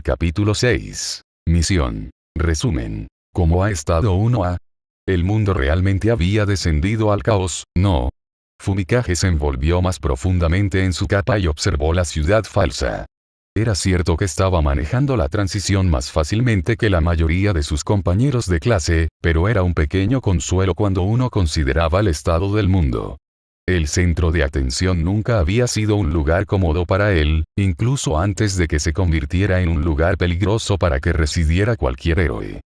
Capítulo 6. Misión. Resumen. ¿Cómo ha estado 1A? El mundo realmente había descendido al caos, ¿no? Fumikage se envolvió más profundamente en su capa y observó la ciudad falsa. Era cierto que estaba manejando la transición más fácilmente que la mayoría de sus compañeros de clase, pero era un pequeño consuelo cuando uno consideraba el estado del mundo. El centro de atención nunca había sido un lugar cómodo para él, incluso antes de que se convirtiera en un lugar peligroso para que residiera cualquier héroe.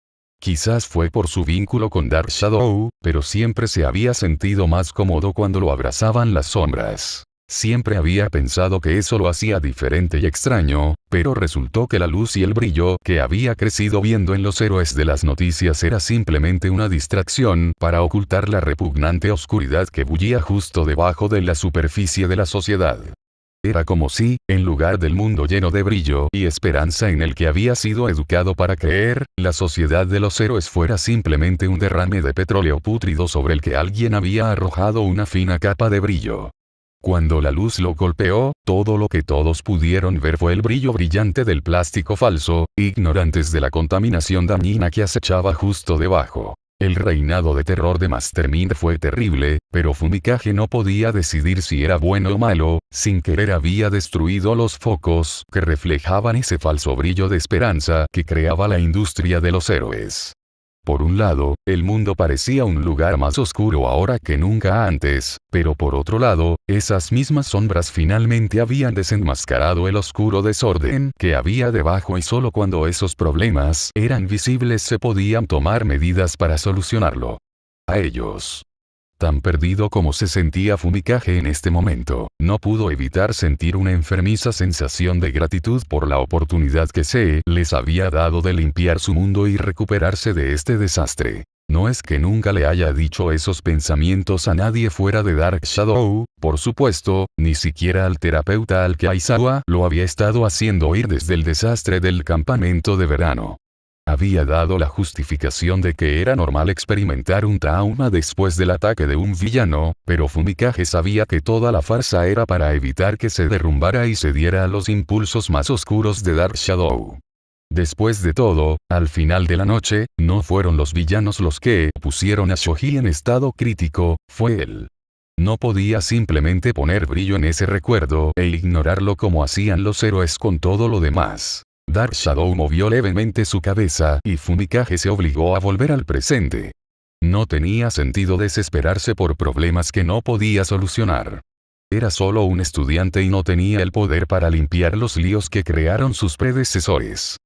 Quizás fue por su vínculo con Dark Shadow, pero siempre se había sentido más cómodo cuando lo abrazaban las sombras. Siempre había pensado que eso lo hacía diferente y extraño, pero resultó que la luz y el brillo que había crecido viendo en los héroes de las noticias era simplemente una distracción para ocultar la repugnante oscuridad que bullía justo debajo de la superficie de la sociedad. Era como si, en lugar del mundo lleno de brillo y esperanza en el que había sido educado para creer, la sociedad de los héroes fuera simplemente un derrame de petróleo pútrido sobre el que alguien había arrojado una fina capa de brillo. Cuando la luz lo golpeó, todo lo que todos pudieron ver fue el brillo brillante del plástico falso, ignorantes de la contaminación dañina que acechaba justo debajo. El reinado de terror de Mastermind fue terrible, pero Fumikage no podía decidir si era bueno o malo. Sin querer había destruido los focos que reflejaban ese falso brillo de esperanza que creaba la industria de los héroes. Por un lado, el mundo parecía un lugar más oscuro ahora que nunca antes, pero por otro lado, esas mismas sombras finalmente habían desenmascarado el oscuro desorden que había debajo y solo cuando esos problemas eran visibles se podían tomar medidas para solucionarlo. A ellos. Tan perdido como se sentía Fumikage en este momento, no pudo evitar sentir una enfermiza sensación de gratitud por la oportunidad que se les había dado de limpiar su mundo y recuperarse de este desastre. No es que nunca le haya dicho esos pensamientos a nadie fuera de Dark Shadow, por supuesto, ni siquiera al terapeuta al que Aizawa lo había estado haciendo oír desde el desastre del campamento de verano. Había dado la justificación de que era normal experimentar un trauma después del ataque de un villano, pero Fumikage sabía que toda la farsa era para evitar que se derrumbara y cediera a los impulsos más oscuros de Dark Shadow. Después de todo, al final de la noche, no fueron los villanos los que pusieron a Shoji en estado crítico, fue él. No podía simplemente poner brillo en ese recuerdo e ignorarlo como hacían los héroes con todo lo demás. Dark Shadow movió levemente su cabeza y Fumikage se obligó a volver al presente. No tenía sentido desesperarse por problemas que no podía solucionar. Era solo un estudiante y no tenía el poder para limpiar los líos que crearon sus predecesores.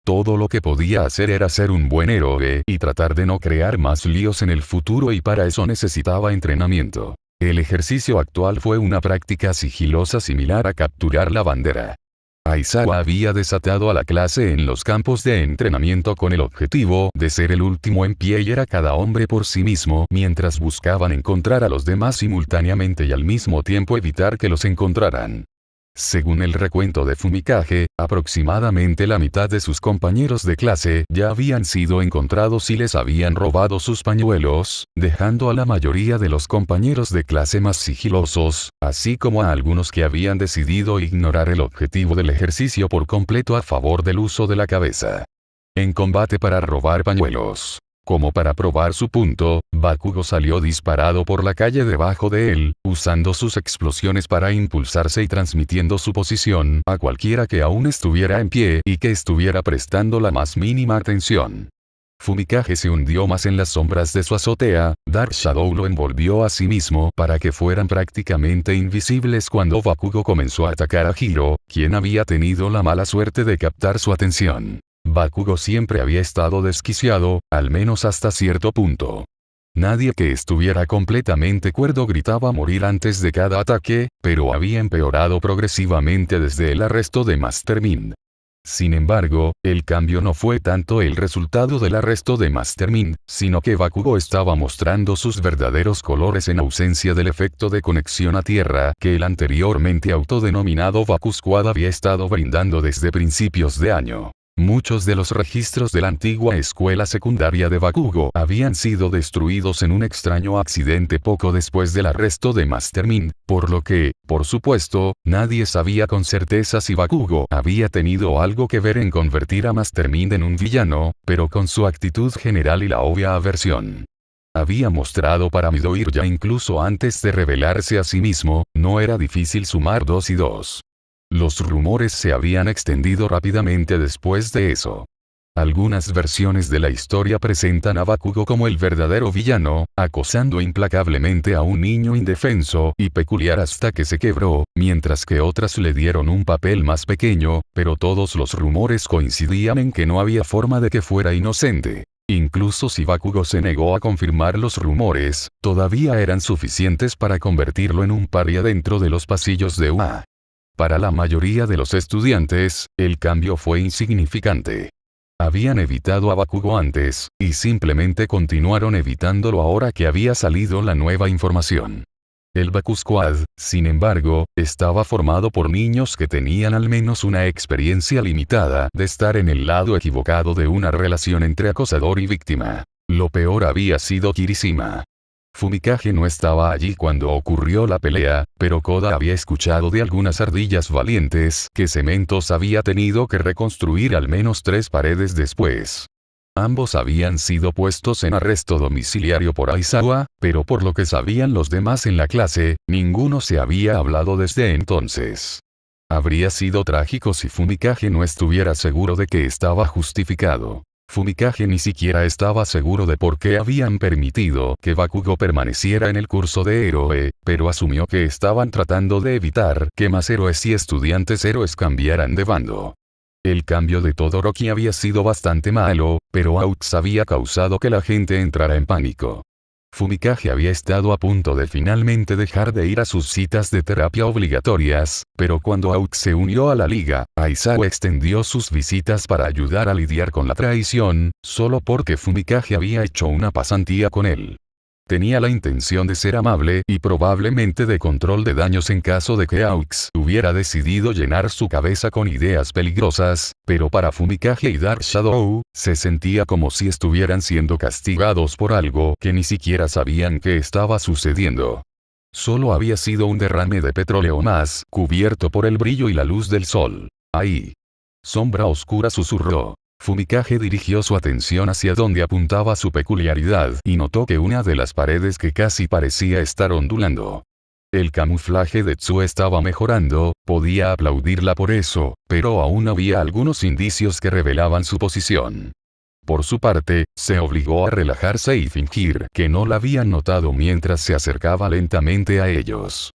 Todo lo que podía hacer era ser un buen héroe y tratar de no crear más líos en el futuro y para eso necesitaba entrenamiento. El ejercicio actual fue una práctica sigilosa similar a capturar la bandera. Aizawa había desatado a la clase en los campos de entrenamiento con el objetivo de ser el último en pie y era cada hombre por sí mismo mientras buscaban encontrar a los demás simultáneamente y al mismo tiempo evitar que los encontraran. Según el recuento de Fumikage, aproximadamente la mitad de sus compañeros de clase ya habían sido encontrados y les habían robado sus pañuelos, dejando a la mayoría de los compañeros de clase más sigilosos, así como a algunos que habían decidido ignorar el objetivo del ejercicio por completo a favor del uso de la cabeza. En combate para robar pañuelos. Como para probar su punto, Bakugo salió disparado por la calle debajo de él, usando sus explosiones para impulsarse y transmitiendo su posición a cualquiera que aún estuviera en pie y que estuviera prestando la más mínima atención. Fumikage se hundió más en las sombras de su azotea, Dark Shadow lo envolvió a sí mismo para que fueran prácticamente invisibles cuando Bakugo comenzó a atacar a Hiro, quien había tenido la mala suerte de captar su atención. Bakugo siempre había estado desquiciado, al menos hasta cierto punto. Nadie que estuviera completamente cuerdo gritaba morir antes de cada ataque, pero había empeorado progresivamente desde el arresto de Mastermind. Sin embargo, el cambio no fue tanto el resultado del arresto de Mastermind, sino que Bakugo estaba mostrando sus verdaderos colores en ausencia del efecto de conexión a tierra que el anteriormente autodenominado Baku Squad había estado brindando desde principios de año. Muchos de los registros de la antigua escuela secundaria de Bakugo habían sido destruidos en un extraño accidente poco después del arresto de Master Mind, por lo que, por supuesto, nadie sabía con certeza si Bakugo había tenido algo que ver en convertir a Master Mind en un villano, pero con su actitud general y la obvia aversión había mostrado para Midoriya incluso antes de revelarse a sí mismo, no era difícil sumar 2 y 2. Los rumores se habían extendido rápidamente después de eso. Algunas versiones de la historia presentan a Bakugo como el verdadero villano, acosando implacablemente a un niño indefenso y peculiar hasta que se quebró, mientras que otras le dieron un papel más pequeño, pero todos los rumores coincidían en que no había forma de que fuera inocente. Incluso si Bakugo se negó a confirmar los rumores, todavía eran suficientes para convertirlo en un paria dentro de los pasillos de UA. Para la mayoría de los estudiantes, el cambio fue insignificante. Habían evitado a Bakugo antes, y simplemente continuaron evitándolo ahora que había salido la nueva información. El Baku Squad, sin embargo, estaba formado por niños que tenían al menos una experiencia limitada de estar en el lado equivocado de una relación entre acosador y víctima. Lo peor había sido Kirishima. Fumikage no estaba allí cuando ocurrió la pelea, pero Koda había escuchado de algunas ardillas valientes que Cementos había tenido que reconstruir al menos 3 paredes después. Ambos habían sido puestos en arresto domiciliario por Aizawa, pero por lo que sabían los demás en la clase, ninguno se había hablado desde entonces. Habría sido trágico si Fumikage no estuviera seguro de que estaba justificado. Fumikage ni siquiera estaba seguro de por qué habían permitido que Bakugo permaneciera en el curso de héroe, pero asumió que estaban tratando de evitar que más héroes y estudiantes héroes cambiaran de bando. El cambio de Todoroki había sido bastante malo, pero Aux había causado que la gente entrara en pánico. Fumikage había estado a punto de finalmente dejar de ir a sus citas de terapia obligatorias, pero cuando Aux se unió a la liga, Aizawa extendió sus visitas para ayudar a lidiar con la traición, solo porque Fumikage había hecho una pasantía con él. Tenía la intención de ser amable y probablemente de control de daños en caso de que Aux hubiera decidido llenar su cabeza con ideas peligrosas, pero para Fumikage y Dark Shadow, se sentía como si estuvieran siendo castigados por algo que ni siquiera sabían que estaba sucediendo. Solo había sido un derrame de petróleo más, cubierto por el brillo y la luz del sol. Ahí. Sombra oscura susurró. Fumikage dirigió su atención hacia donde apuntaba su peculiaridad y notó que una de las paredes que casi parecía estar ondulando. El camuflaje de Tsu estaba mejorando, podía aplaudirla por eso, pero aún había algunos indicios que revelaban su posición. Por su parte, se obligó a relajarse y fingir que no la habían notado mientras se acercaba lentamente a ellos.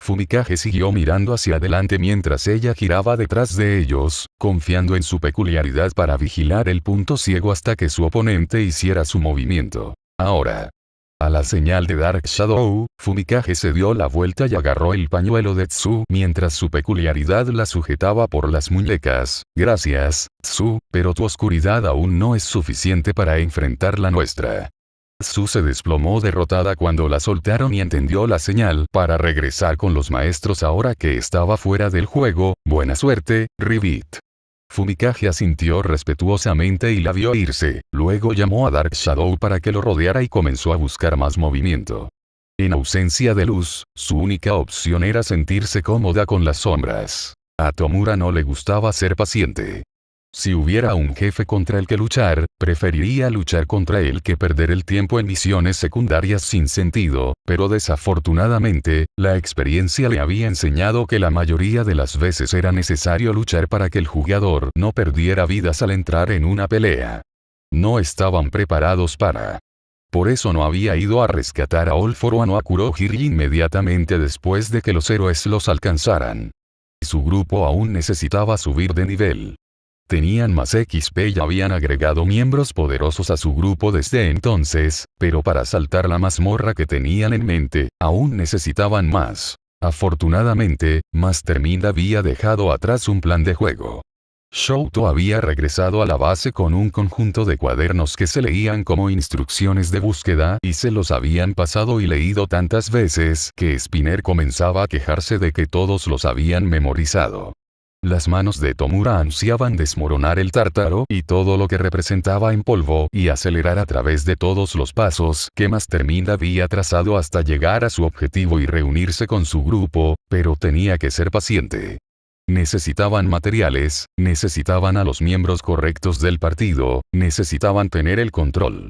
Fumikage siguió mirando hacia adelante mientras ella giraba detrás de ellos, confiando en su peculiaridad para vigilar el punto ciego hasta que su oponente hiciera su movimiento. Ahora. A la señal de Dark Shadow, Fumikage se dio la vuelta y agarró el pañuelo de Tsu mientras su peculiaridad la sujetaba por las muñecas. Gracias, Tsu, pero tu oscuridad aún no es suficiente para enfrentar la nuestra. Tsu se desplomó derrotada cuando la soltaron y entendió la señal para regresar con los maestros ahora que estaba fuera del juego. Buena suerte, Ribbit. Fumikage asintió respetuosamente y la vio irse, luego llamó a Dark Shadow para que lo rodeara y comenzó a buscar más movimiento. En ausencia de luz, su única opción era sentirse cómoda con las sombras. A Tomura no le gustaba ser paciente. Si hubiera un jefe contra el que luchar, preferiría luchar contra él que perder el tiempo en misiones secundarias sin sentido, pero desafortunadamente, la experiencia le había enseñado que la mayoría de las veces era necesario luchar para que el jugador no perdiera vidas al entrar en una pelea. No estaban preparados para. Por eso no había ido a rescatar a All For One o a Kurohige inmediatamente después de que los héroes los alcanzaran. Su grupo aún necesitaba subir de nivel. Tenían más XP y habían agregado miembros poderosos a su grupo desde entonces, pero para saltar la mazmorra que tenían en mente, aún necesitaban más. Afortunadamente, Master Mind había dejado atrás un plan de juego. Shouto había regresado a la base con un conjunto de cuadernos que se leían como instrucciones de búsqueda y se los habían pasado y leído tantas veces que Spinner comenzaba a quejarse de que todos los habían memorizado. Las manos de Tomura ansiaban desmoronar el tártaro y todo lo que representaba en polvo y acelerar a través de todos los pasos que Mastermind había trazado hasta llegar a su objetivo y reunirse con su grupo, pero tenía que ser paciente. Necesitaban materiales, necesitaban a los miembros correctos del partido, necesitaban tener el control.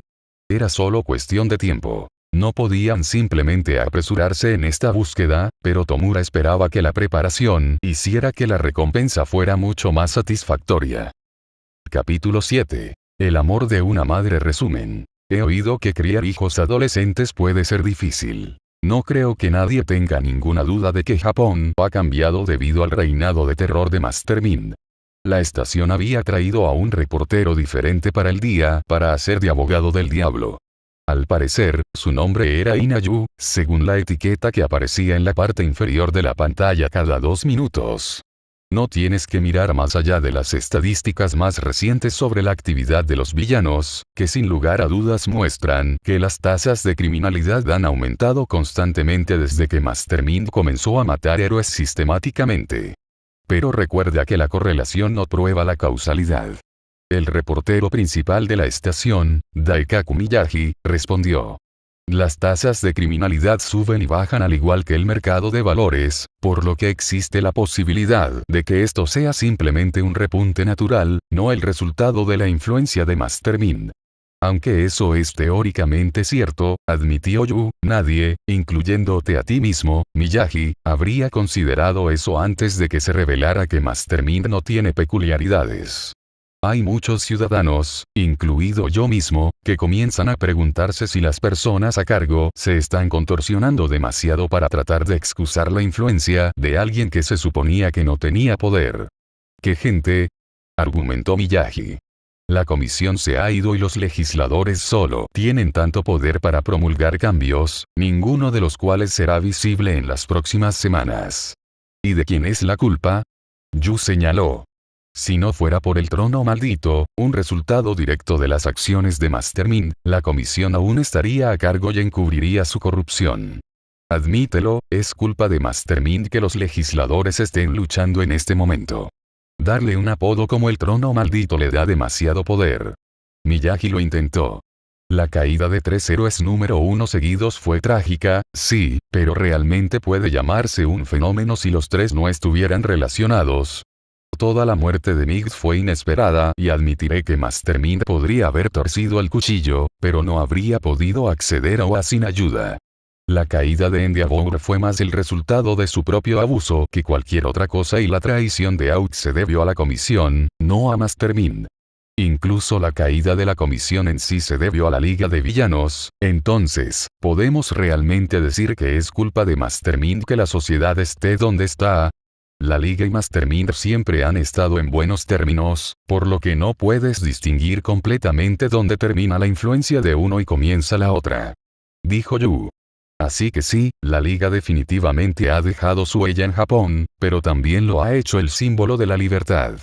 Era solo cuestión de tiempo. No podían simplemente apresurarse en esta búsqueda, pero Tomura esperaba que la preparación hiciera que la recompensa fuera mucho más satisfactoria. Capítulo 7. El amor de una madre. Resumen. He oído que criar hijos adolescentes puede ser difícil. No creo que nadie tenga ninguna duda de que Japón ha cambiado debido al reinado de terror de Mastermind. La estación había traído a un reportero diferente para el día para hacer de abogado del diablo. Al parecer, su nombre era Inayu, según la etiqueta que aparecía en la parte inferior de la pantalla cada 2 minutos. No tienes que mirar más allá de las estadísticas más recientes sobre la actividad de los villanos, que sin lugar a dudas muestran que las tasas de criminalidad han aumentado constantemente desde que Mastermind comenzó a matar héroes sistemáticamente. Pero recuerda que la correlación no prueba la causalidad. El reportero principal de la estación, Daikaku Miyagi, respondió. Las tasas de criminalidad suben y bajan al igual que el mercado de valores, por lo que existe la posibilidad de que esto sea simplemente un repunte natural, no el resultado de la influencia de Mastermind. Aunque eso es teóricamente cierto, admitió Yu, nadie, incluyéndote a ti mismo, Miyagi, habría considerado eso antes de que se revelara que Mastermind no tiene peculiaridades. Hay muchos ciudadanos, incluido yo mismo, que comienzan a preguntarse si las personas a cargo se están contorsionando demasiado para tratar de excusar la influencia de alguien que se suponía que no tenía poder. ¿Qué gente? Argumentó Miyagi. La comisión se ha ido y los legisladores solo tienen tanto poder para promulgar cambios, ninguno de los cuales será visible en las próximas semanas. ¿Y de quién es la culpa? Yu señaló. Si no fuera por el trono maldito, un resultado directo de las acciones de Mastermind, la comisión aún estaría a cargo y encubriría su corrupción. Admítelo, es culpa de Mastermind que los legisladores estén luchando en este momento. Darle un apodo como el trono maldito le da demasiado poder. Miyagi lo intentó. La caída de 3 héroes número 1 seguidos fue trágica, sí, pero realmente puede llamarse un fenómeno si los 3 no estuvieran relacionados. Toda la muerte de Miggs fue inesperada y admitiré que Mastermind podría haber torcido el cuchillo, pero no habría podido acceder a OA sin ayuda. La caída de Endeavor fue más el resultado de su propio abuso que cualquier otra cosa y la traición de Out se debió a la comisión, no a Mastermind. Incluso la caída de la comisión en sí se debió a la Liga de Villanos, entonces, ¿podemos realmente decir que es culpa de Mastermind que la sociedad esté donde está? La Liga y Mastermind siempre han estado en buenos términos, por lo que no puedes distinguir completamente dónde termina la influencia de uno y comienza la otra. Dijo Yu. Así que sí, la Liga definitivamente ha dejado su huella en Japón, pero también lo ha hecho el símbolo de la libertad.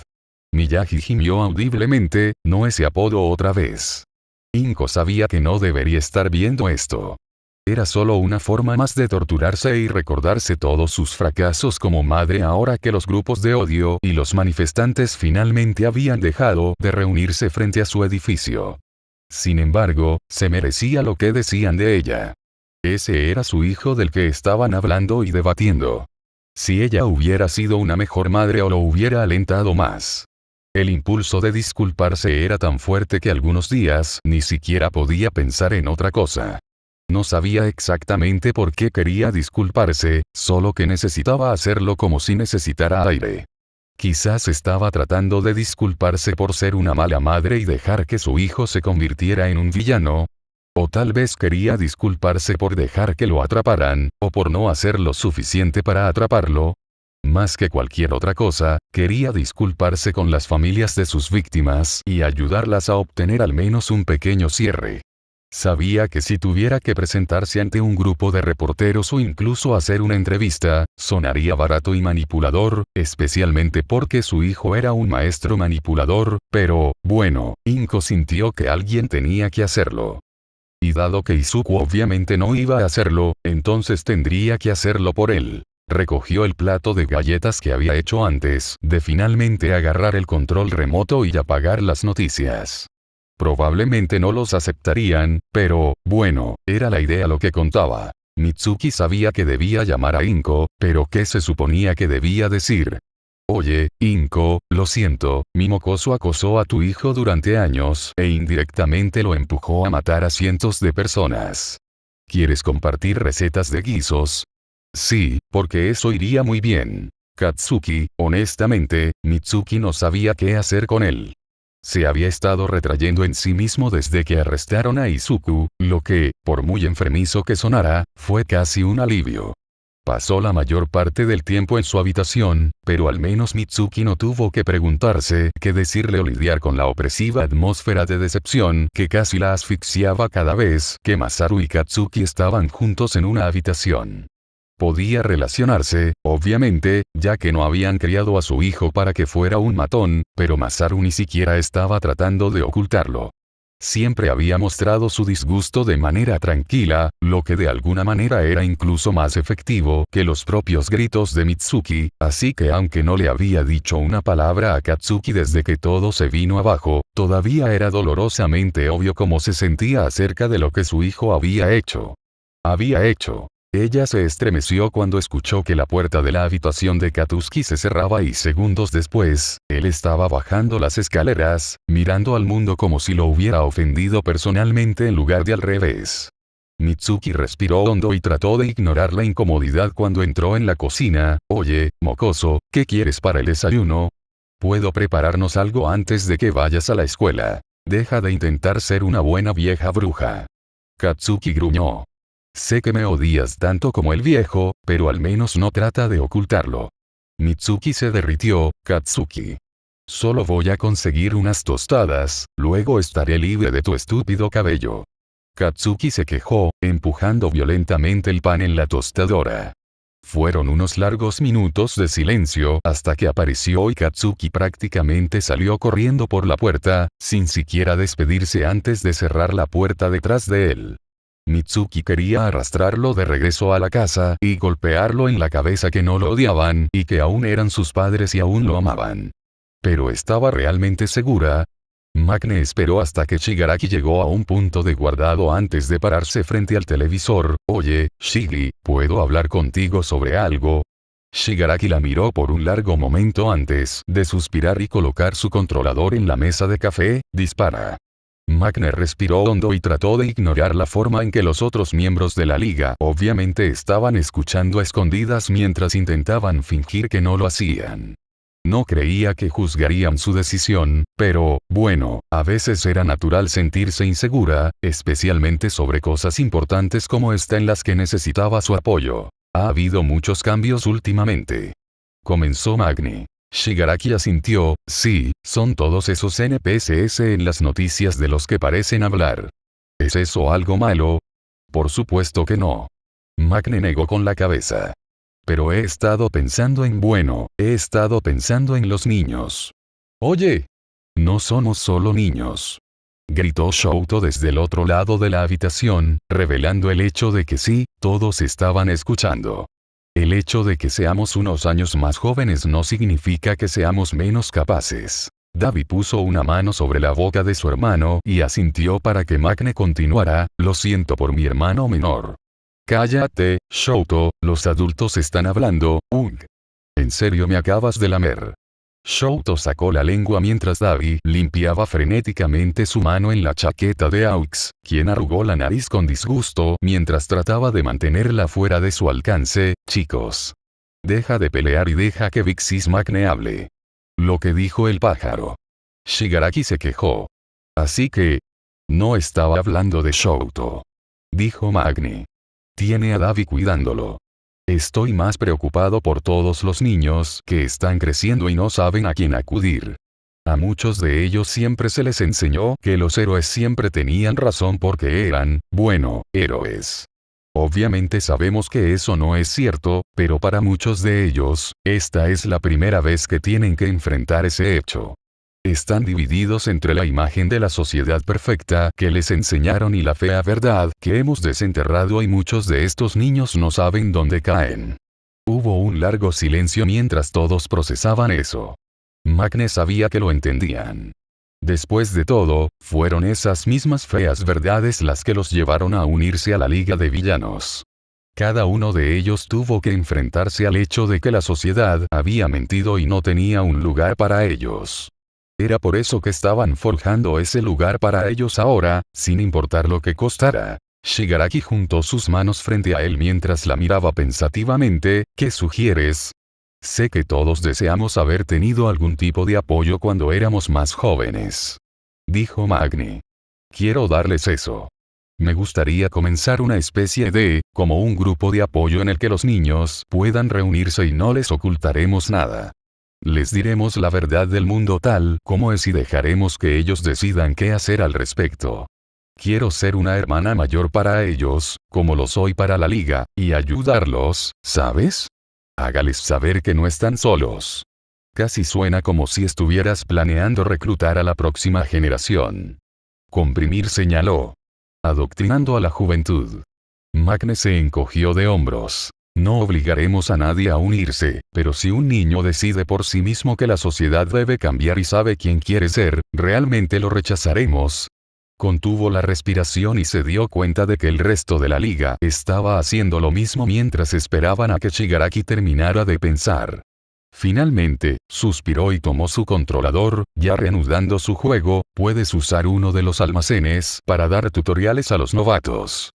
Miyagi gimió audiblemente, no ese apodo otra vez. Inko sabía que no debería estar viendo esto. Era solo una forma más de torturarse y recordarse todos sus fracasos como madre ahora que los grupos de odio y los manifestantes finalmente habían dejado de reunirse frente a su edificio. Sin embargo, se merecía lo que decían de ella. Ese era su hijo del que estaban hablando y debatiendo. Si ella hubiera sido una mejor madre o lo hubiera alentado más. El impulso de disculparse era tan fuerte que algunos días ni siquiera podía pensar en otra cosa. No sabía exactamente por qué quería disculparse, solo que necesitaba hacerlo como si necesitara aire. Quizás estaba tratando de disculparse por ser una mala madre y dejar que su hijo se convirtiera en un villano. O tal vez quería disculparse por dejar que lo atraparan, o por no hacer lo suficiente para atraparlo. Más que cualquier otra cosa, quería disculparse con las familias de sus víctimas y ayudarlas a obtener al menos un pequeño cierre. Sabía que si tuviera que presentarse ante un grupo de reporteros o incluso hacer una entrevista, sonaría barato y manipulador, especialmente porque su hijo era un maestro manipulador, pero, bueno, Inko sintió que alguien tenía que hacerlo. Y dado que Izuku obviamente no iba a hacerlo, entonces tendría que hacerlo por él. recogió el plato de galletas que había hecho antes de finalmente agarrar el control remoto y apagar las noticias. Probablemente no los aceptarían, pero, bueno, era la idea lo que contaba. Mitsuki sabía que debía llamar a Inko, pero ¿qué se suponía que debía decir? Oye, Inko, lo siento, mi mocoso acosó a tu hijo durante años e indirectamente lo empujó a matar a cientos de personas. ¿Quieres compartir recetas de guisos? Sí, porque eso iría muy bien. Katsuki, honestamente, Mitsuki no sabía qué hacer con él. Se había estado retrayendo en sí mismo desde que arrestaron a Izuku, lo que, por muy enfermizo que sonara, fue casi un alivio. Pasó la mayor parte del tiempo en su habitación, pero al menos Mitsuki no tuvo que preguntarse qué decirle o lidiar con la opresiva atmósfera de decepción que casi la asfixiaba cada vez que Masaru y Katsuki estaban juntos en una habitación. Podía relacionarse, obviamente, ya que no habían criado a su hijo para que fuera un matón, pero Masaru ni siquiera estaba tratando de ocultarlo. Siempre había mostrado su disgusto de manera tranquila, lo que de alguna manera era incluso más efectivo que los propios gritos de Mitsuki, así que aunque no le había dicho una palabra a Katsuki desde que todo se vino abajo, todavía era dolorosamente obvio cómo se sentía acerca de lo que su hijo había hecho. Ella se estremeció cuando escuchó que la puerta de la habitación de Katsuki se cerraba y segundos después, él estaba bajando las escaleras, mirando al mundo como si lo hubiera ofendido personalmente en lugar de al revés. Mitsuki respiró hondo y trató de ignorar la incomodidad cuando entró en la cocina. Oye, mocoso, ¿qué quieres para el desayuno? Puedo prepararnos algo antes de que vayas a la escuela. Deja de intentar ser una buena vieja bruja. Katsuki gruñó. Sé que me odias tanto como el viejo, pero al menos no trata de ocultarlo. Mitsuki se derritió. Katsuki. Solo voy a conseguir unas tostadas, luego estaré libre de tu estúpido cabello. Katsuki se quejó, empujando violentamente el pan en la tostadora. Fueron unos largos minutos de silencio hasta que apareció y Katsuki prácticamente salió corriendo por la puerta, sin siquiera despedirse antes de cerrar la puerta detrás de él. Mitsuki quería arrastrarlo de regreso a la casa y golpearlo en la cabeza que no lo odiaban y que aún eran sus padres y aún lo amaban. Pero estaba realmente segura. Maknae esperó hasta que Shigaraki llegó a un punto de guardado antes de pararse frente al televisor. Oye, Shiggy, ¿puedo hablar contigo sobre algo? Shigaraki la miró por un largo momento antes de suspirar y colocar su controlador en la mesa de café. Dispara. Maknae respiró hondo y trató de ignorar la forma en que los otros miembros de la liga obviamente estaban escuchando a escondidas mientras intentaban fingir que no lo hacían. No creía que juzgarían su decisión, pero, bueno, a veces era natural sentirse insegura, especialmente sobre cosas importantes como esta en las que necesitaba su apoyo. Ha habido muchos cambios últimamente. Comenzó Maknae. Shigaraki asintió. Sí, son todos esos NPCs en las noticias de los que parecen hablar. ¿Es eso algo malo? Por supuesto que no. Maknae negó con la cabeza. Pero he estado pensando en los niños. Oye. No somos solo niños. Gritó Shouto desde el otro lado de la habitación, revelando el hecho de que sí, todos estaban escuchando. El hecho de que seamos unos años más jóvenes no significa que seamos menos capaces. Dabi puso una mano sobre la boca de su hermano y asintió para que Maknae continuara. Lo siento por mi hermano menor. Cállate, Shouto, los adultos están hablando. ¿En serio me acabas de lamer? Shouto sacó la lengua mientras Dabi limpiaba frenéticamente su mano en la chaqueta de Aux, quien arrugó la nariz con disgusto mientras trataba de mantenerla fuera de su alcance. Chicos. Deja de pelear y deja que Vixis Maknae hable. Lo que dijo el pájaro. Shigaraki se quejó. Así que... No estaba hablando de Shouto. Dijo Maknae. Tiene a Dabi cuidándolo. Estoy más preocupado por todos los niños que están creciendo y no saben a quién acudir. A muchos de ellos siempre se les enseñó que los héroes siempre tenían razón porque eran, bueno, héroes. Obviamente sabemos que eso no es cierto, pero para muchos de ellos, esta es la primera vez que tienen que enfrentar ese hecho. Están divididos entre la imagen de la sociedad perfecta que les enseñaron y la fea verdad que hemos desenterrado y muchos de estos niños no saben dónde caen. Hubo un largo silencio mientras todos procesaban eso. Magne sabía que lo entendían. Después de todo, fueron esas mismas feas verdades las que los llevaron a unirse a la Liga de Villanos. Cada uno de ellos tuvo que enfrentarse al hecho de que la sociedad había mentido y no tenía un lugar para ellos. Era por eso que estaban forjando ese lugar para ellos ahora, sin importar lo que costara. Shigaraki juntó sus manos frente a él mientras la miraba pensativamente. ¿Qué sugieres? Sé que todos deseamos haber tenido algún tipo de apoyo cuando éramos más jóvenes. Dijo Magne. Quiero darles eso. Me gustaría comenzar una especie de, como un grupo de apoyo en el que los niños puedan reunirse y no les ocultaremos nada. Les diremos la verdad del mundo tal como es y dejaremos que ellos decidan qué hacer al respecto. Quiero ser una hermana mayor para ellos, como lo soy para la liga, y ayudarlos, ¿sabes? Hágales saber que no están solos. Casi suena como si estuvieras planeando reclutar a la próxima generación. Comprimir señaló. Adoctrinando a la juventud. Magne se encogió de hombros. No obligaremos a nadie a unirse, pero si un niño decide por sí mismo que la sociedad debe cambiar y sabe quién quiere ser, ¿realmente lo rechazaremos? Contuvo la respiración y se dio cuenta de que el resto de la liga estaba haciendo lo mismo mientras esperaban a que Shigaraki terminara de pensar. Finalmente, suspiró y tomó su controlador. Ya reanudando su juego, puedes usar uno de los almacenes para dar tutoriales a los novatos.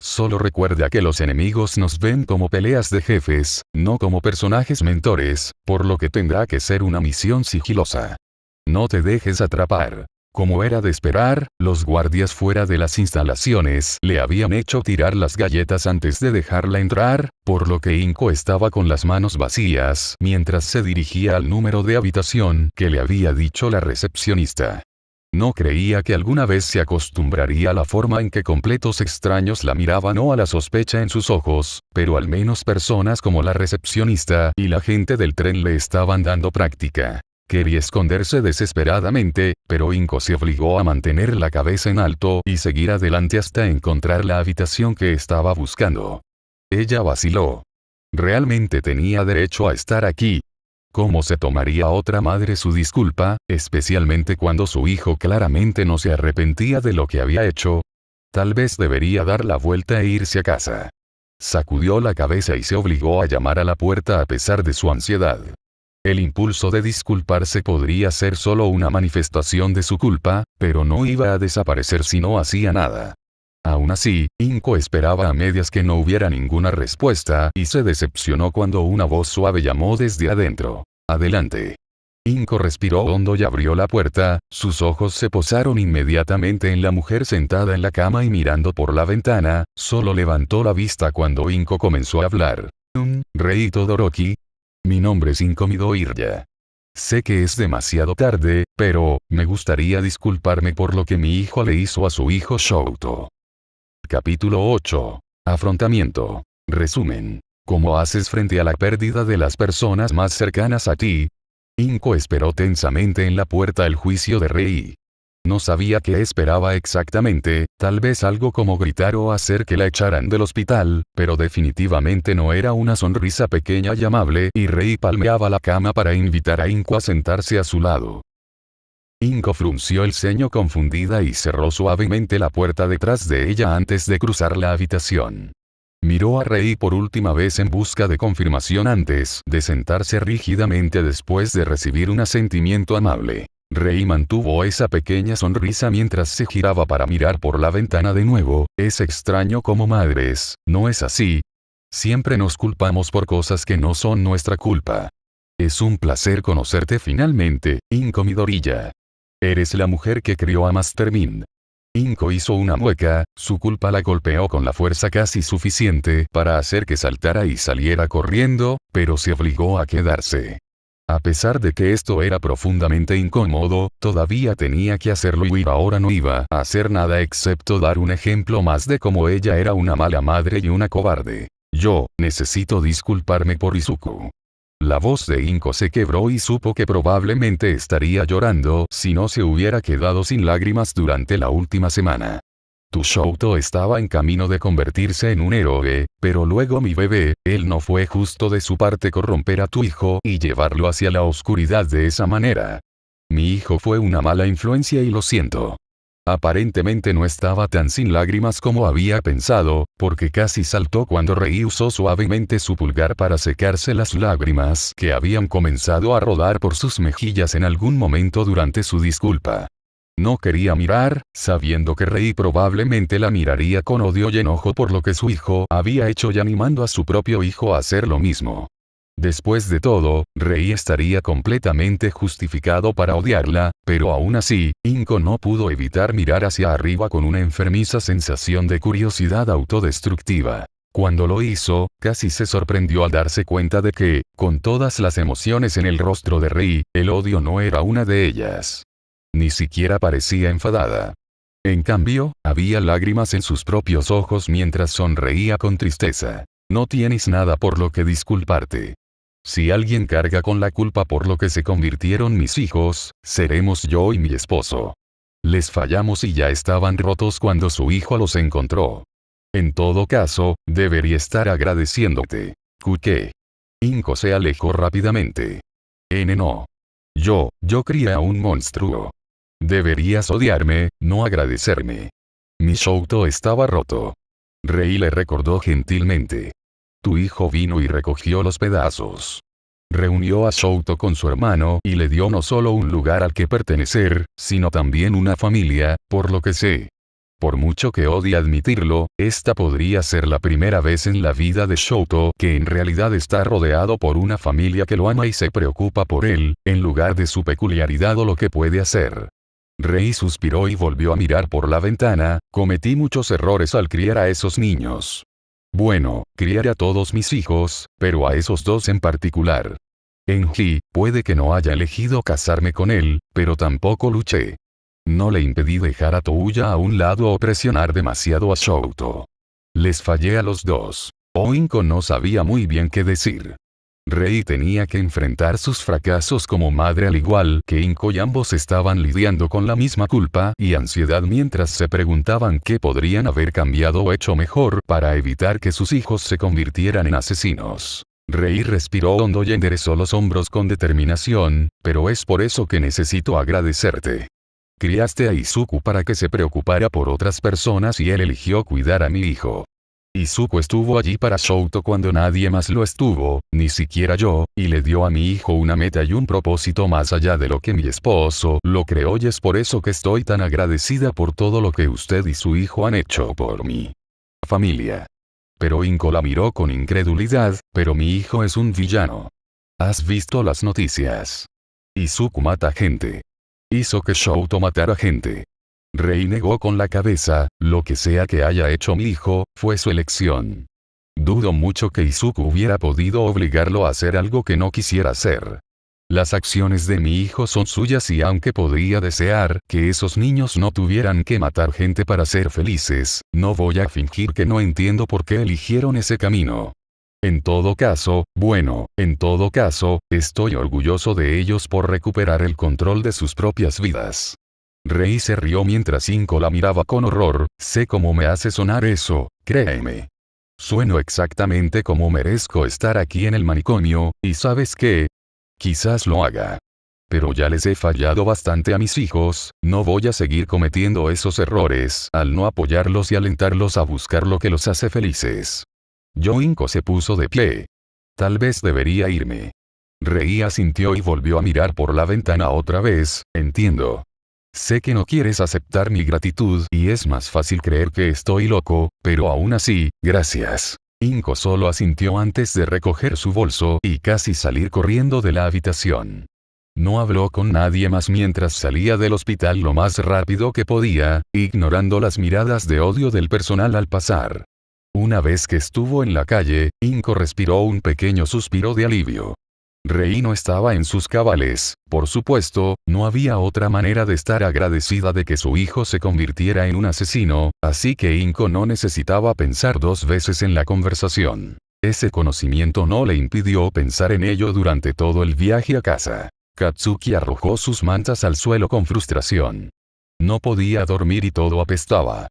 Solo recuerda que los enemigos nos ven como peleas de jefes, no como personajes mentores, por lo que tendrá que ser una misión sigilosa. No te dejes atrapar. Como era de esperar, los guardias fuera de las instalaciones le habían hecho tirar las galletas antes de dejarla entrar, por lo que Inko estaba con las manos vacías mientras se dirigía al número de habitación que le había dicho la recepcionista. No creía que alguna vez se acostumbraría a la forma en que completos extraños la miraban o a la sospecha en sus ojos, pero al menos personas como la recepcionista y la gente del tren le estaban dando práctica. Quería esconderse desesperadamente, pero Inko se obligó a mantener la cabeza en alto y seguir adelante hasta encontrar la habitación que estaba buscando. Ella vaciló. ¿Realmente tenía derecho a estar aquí? ¿Cómo se tomaría otra madre su disculpa, especialmente cuando su hijo claramente no se arrepentía de lo que había hecho? Tal vez debería dar la vuelta e irse a casa. Sacudió la cabeza y se obligó a llamar a la puerta a pesar de su ansiedad. El impulso de disculparse podría ser solo una manifestación de su culpa, pero no iba a desaparecer si no hacía nada. Aún así, Inko esperaba a medias que no hubiera ninguna respuesta y se decepcionó cuando una voz suave llamó desde adentro. Adelante. Inko respiró hondo y abrió la puerta. Sus ojos se posaron inmediatamente en la mujer sentada en la cama y mirando por la ventana. Solo levantó la vista cuando Inko comenzó a hablar. Rei Todoroki. Mi nombre es Inko Midoriya. Sé que es demasiado tarde, pero me gustaría disculparme por lo que mi hijo le hizo a su hijo Shouto. Capítulo 8. Afrontamiento. Resumen. ¿Cómo haces frente a la pérdida de las personas más cercanas a ti? Inko esperó tensamente en la puerta el juicio de Rei. No sabía qué esperaba exactamente, tal vez algo como gritar o hacer que la echaran del hospital, pero definitivamente no era una sonrisa pequeña y amable, y Rei palmeaba la cama para invitar a Inko a sentarse a su lado. Inko frunció el ceño confundida y cerró suavemente la puerta detrás de ella antes de cruzar la habitación. Miró a Rei por última vez en busca de confirmación antes de sentarse rígidamente después de recibir un asentimiento amable. Rei mantuvo esa pequeña sonrisa mientras se giraba para mirar por la ventana de nuevo. Es extraño como madres, ¿no es así? Siempre nos culpamos por cosas que no son nuestra culpa. Es un placer conocerte finalmente, Inko Midoriya. Eres la mujer que crió a Master Mind. Inko hizo una mueca, su culpa la golpeó con la fuerza casi suficiente para hacer que saltara y saliera corriendo, pero se obligó a quedarse. A pesar de que esto era profundamente incómodo, todavía tenía que hacerlo y ahora no iba a hacer nada excepto dar un ejemplo más de cómo ella era una mala madre y una cobarde. Yo necesito disculparme por Izuku. La voz de Inko se quebró y supo que probablemente estaría llorando si no se hubiera quedado sin lágrimas durante la última semana. Tu Shouto estaba en camino de convertirse en un héroe, pero luego mi bebé, él no fue justo de su parte corromper a tu hijo y llevarlo hacia la oscuridad de esa manera. Mi hijo fue una mala influencia y lo siento. Aparentemente no estaba tan sin lágrimas como había pensado, porque casi saltó cuando Rei usó suavemente su pulgar para secarse las lágrimas que habían comenzado a rodar por sus mejillas en algún momento durante su disculpa. No quería mirar, sabiendo que Rei probablemente la miraría con odio y enojo por lo que su hijo había hecho y animando a su propio hijo a hacer lo mismo. Después de todo, Rei estaría completamente justificado para odiarla, pero aún así, Inko no pudo evitar mirar hacia arriba con una enfermiza sensación de curiosidad autodestructiva. Cuando lo hizo, casi se sorprendió al darse cuenta de que, con todas las emociones en el rostro de Rei, el odio no era una de ellas. Ni siquiera parecía enfadada. En cambio, había lágrimas en sus propios ojos mientras sonreía con tristeza. No tienes nada por lo que disculparte. Si alguien carga con la culpa por lo que se convirtieron mis hijos, seremos yo y mi esposo. Les fallamos y ya estaban rotos cuando su hijo los encontró. En todo caso, debería estar agradeciéndote. Kuke. Inko se alejó rápidamente. No. Yo crié a un monstruo. Deberías odiarme, no agradecerme. Mi Shouto estaba roto. Rei le recordó gentilmente. Tu hijo vino y recogió los pedazos. Reunió a Shouto con su hermano y le dio no solo un lugar al que pertenecer, sino también una familia, por lo que sé. Por mucho que odie admitirlo, esta podría ser la primera vez en la vida de Shouto que en realidad está rodeado por una familia que lo ama y se preocupa por él, en lugar de su peculiaridad o lo que puede hacer. Rei suspiró y volvió a mirar por la ventana. Cometí muchos errores al criar a esos niños. Bueno, criaré a todos mis hijos, pero a esos dos en particular. Enji, puede que no haya elegido casarme con él, pero tampoco luché. No le impedí dejar a Touya a un lado o presionar demasiado a Shouto. Les fallé a los dos. Inko no sabía muy bien qué decir. Rei tenía que enfrentar sus fracasos como madre al igual que Inko y ambos estaban lidiando con la misma culpa y ansiedad mientras se preguntaban qué podrían haber cambiado o hecho mejor para evitar que sus hijos se convirtieran en asesinos. Rei respiró hondo y enderezó los hombros con determinación, pero es por eso que necesito agradecerte. Criaste a Izuku para que se preocupara por otras personas y él eligió cuidar a mi hijo. Izuku estuvo allí para Shouto cuando nadie más lo estuvo, ni siquiera yo, y le dio a mi hijo una meta y un propósito más allá de lo que mi esposo lo creó y es por eso que estoy tan agradecida por todo lo que usted y su hijo han hecho por mi familia. Pero Inko la miró con incredulidad, pero mi hijo es un villano. ¿Has visto las noticias? Izuku mata gente. Hizo que Shouto matara gente. Rei negó con la cabeza, lo que sea que haya hecho mi hijo, fue su elección. Dudo mucho que Izuku hubiera podido obligarlo a hacer algo que no quisiera hacer. Las acciones de mi hijo son suyas y aunque podría desear que esos niños no tuvieran que matar gente para ser felices, no voy a fingir que no entiendo por qué eligieron ese camino. En todo caso, estoy orgulloso de ellos por recuperar el control de sus propias vidas. Rei se rió mientras Inko la miraba con horror. Sé cómo me hace sonar eso, créeme. Sueno exactamente como merezco estar aquí en el manicomio, y ¿sabes qué? Quizás lo haga. Pero ya les he fallado bastante a mis hijos, no voy a seguir cometiendo esos errores al no apoyarlos y alentarlos a buscar lo que los hace felices. Inko se puso de pie. Tal vez debería irme. Rei asintió y volvió a mirar por la ventana otra vez. Entiendo. Sé que no quieres aceptar mi gratitud y es más fácil creer que estoy loco, pero aún así, gracias. Inko solo asintió antes de recoger su bolso y casi salir corriendo de la habitación. No habló con nadie más mientras salía del hospital lo más rápido que podía, ignorando las miradas de odio del personal al pasar. Una vez que estuvo en la calle, Inko respiró un pequeño suspiro de alivio. Rei no estaba en sus cabales, por supuesto, no había otra manera de estar agradecida de que su hijo se convirtiera en un asesino, así que Inko no necesitaba pensar dos veces en la conversación. Ese conocimiento no le impidió pensar en ello durante todo el viaje a casa. Katsuki arrojó sus mantas al suelo con frustración. No podía dormir y todo apestaba.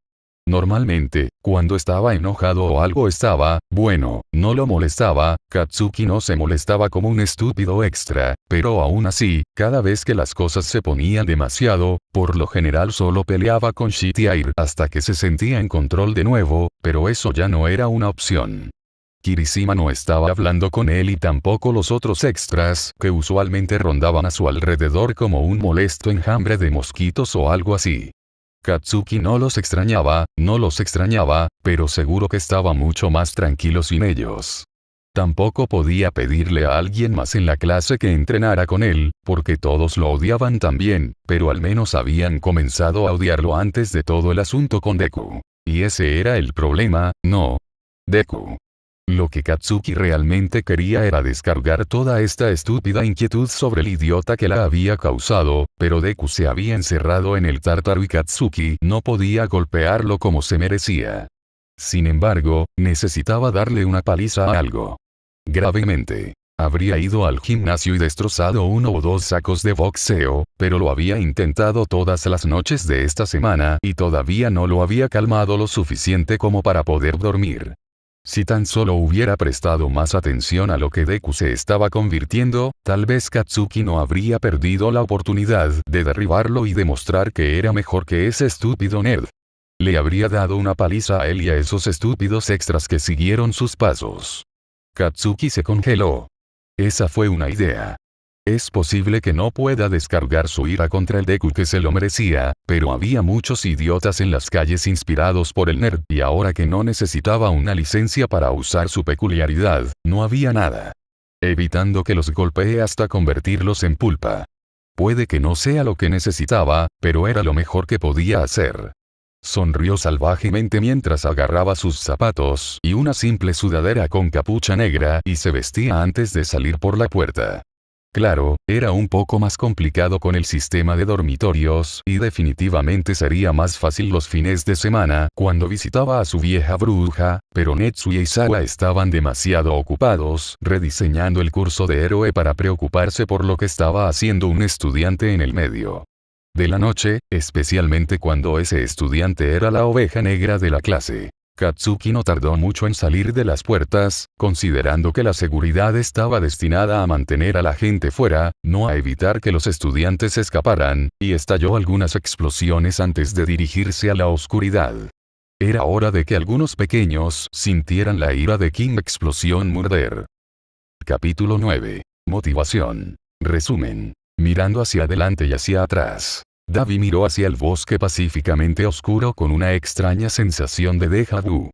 Normalmente, cuando estaba enojado o algo estaba, bueno, no lo molestaba, Katsuki no se molestaba como un estúpido extra, pero aún así, cada vez que las cosas se ponían demasiado, por lo general solo peleaba con Shitiair hasta que se sentía en control de nuevo, pero eso ya no era una opción. Kirishima no estaba hablando con él y tampoco los otros extras que usualmente rondaban a su alrededor como un molesto enjambre de mosquitos o algo así. Katsuki no los extrañaba, pero seguro que estaba mucho más tranquilo sin ellos. Tampoco podía pedirle a alguien más en la clase que entrenara con él, porque todos lo odiaban también, pero al menos habían comenzado a odiarlo antes de todo el asunto con Deku. Y ese era el problema, ¿no? Deku. Lo que Katsuki realmente quería era descargar toda esta estúpida inquietud sobre el idiota que la había causado, pero Deku se había encerrado en el tártaro y Katsuki no podía golpearlo como se merecía. Sin embargo, necesitaba darle una paliza a algo. Gravemente. Habría ido al gimnasio y destrozado 1 o 2 sacos de boxeo, pero lo había intentado todas las noches de esta semana y todavía no lo había calmado lo suficiente como para poder dormir. Si tan solo hubiera prestado más atención a lo que Deku se estaba convirtiendo, tal vez Katsuki no habría perdido la oportunidad de derribarlo y demostrar que era mejor que ese estúpido nerd. Le habría dado una paliza a él y a esos estúpidos extras que siguieron sus pasos. Katsuki se congeló. Esa fue una idea. Es posible que no pueda descargar su ira contra el Deku que se lo merecía, pero había muchos idiotas en las calles inspirados por el nerd y ahora que no necesitaba una licencia para usar su peculiaridad, no había nada. Evitando que los golpee hasta convertirlos en pulpa. Puede que no sea lo que necesitaba, pero era lo mejor que podía hacer. Sonrió salvajemente mientras agarraba sus zapatos y una simple sudadera con capucha negra y se vestía antes de salir por la puerta. Claro, era un poco más complicado con el sistema de dormitorios y definitivamente sería más fácil los fines de semana cuando visitaba a su vieja bruja, pero Netsu y Isawa estaban demasiado ocupados rediseñando el curso de héroe para preocuparse por lo que estaba haciendo un estudiante en el medio de la noche, especialmente cuando ese estudiante era la oveja negra de la clase. Katsuki no tardó mucho en salir de las puertas, considerando que la seguridad estaba destinada a mantener a la gente fuera, no a evitar que los estudiantes escaparan, y estalló algunas explosiones antes de dirigirse a la oscuridad. Era hora de que algunos pequeños sintieran la ira de King Explosión Murder. Capítulo 9. Motivación. Resumen. Mirando hacia adelante y hacia atrás. Davi miró hacia el bosque pacíficamente oscuro con una extraña sensación de déjà vu.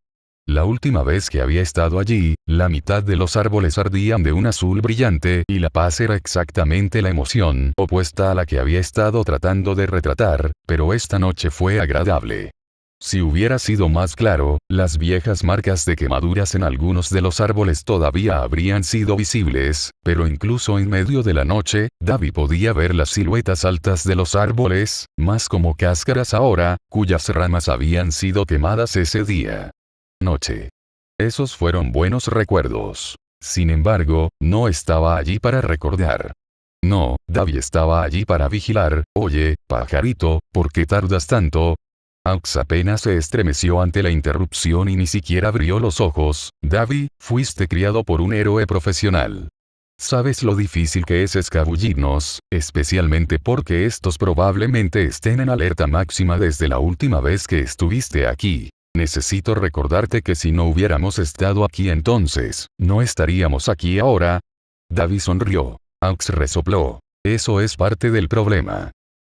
La última vez que había estado allí, la mitad de los árboles ardían de un azul brillante y la paz era exactamente la emoción opuesta a la que había estado tratando de retratar, pero esta noche fue agradable. Si hubiera sido más claro, las viejas marcas de quemaduras en algunos de los árboles todavía habrían sido visibles, pero incluso en medio de la noche, Davi podía ver las siluetas altas de los árboles, más como cáscaras ahora, cuyas ramas habían sido quemadas ese día. Noche. Esos fueron buenos recuerdos. Sin embargo, no estaba allí para recordar. No, Davi estaba allí para vigilar. Oye, pajarito, ¿por qué tardas tanto? Aux apenas se estremeció ante la interrupción y ni siquiera abrió los ojos. Davi, fuiste criado por un héroe profesional. Sabes lo difícil que es escabullirnos, especialmente porque estos probablemente estén en alerta máxima desde la última vez que estuviste aquí. Necesito recordarte que si no hubiéramos estado aquí entonces, no estaríamos aquí ahora. Davi sonrió. Aux resopló. Eso es parte del problema.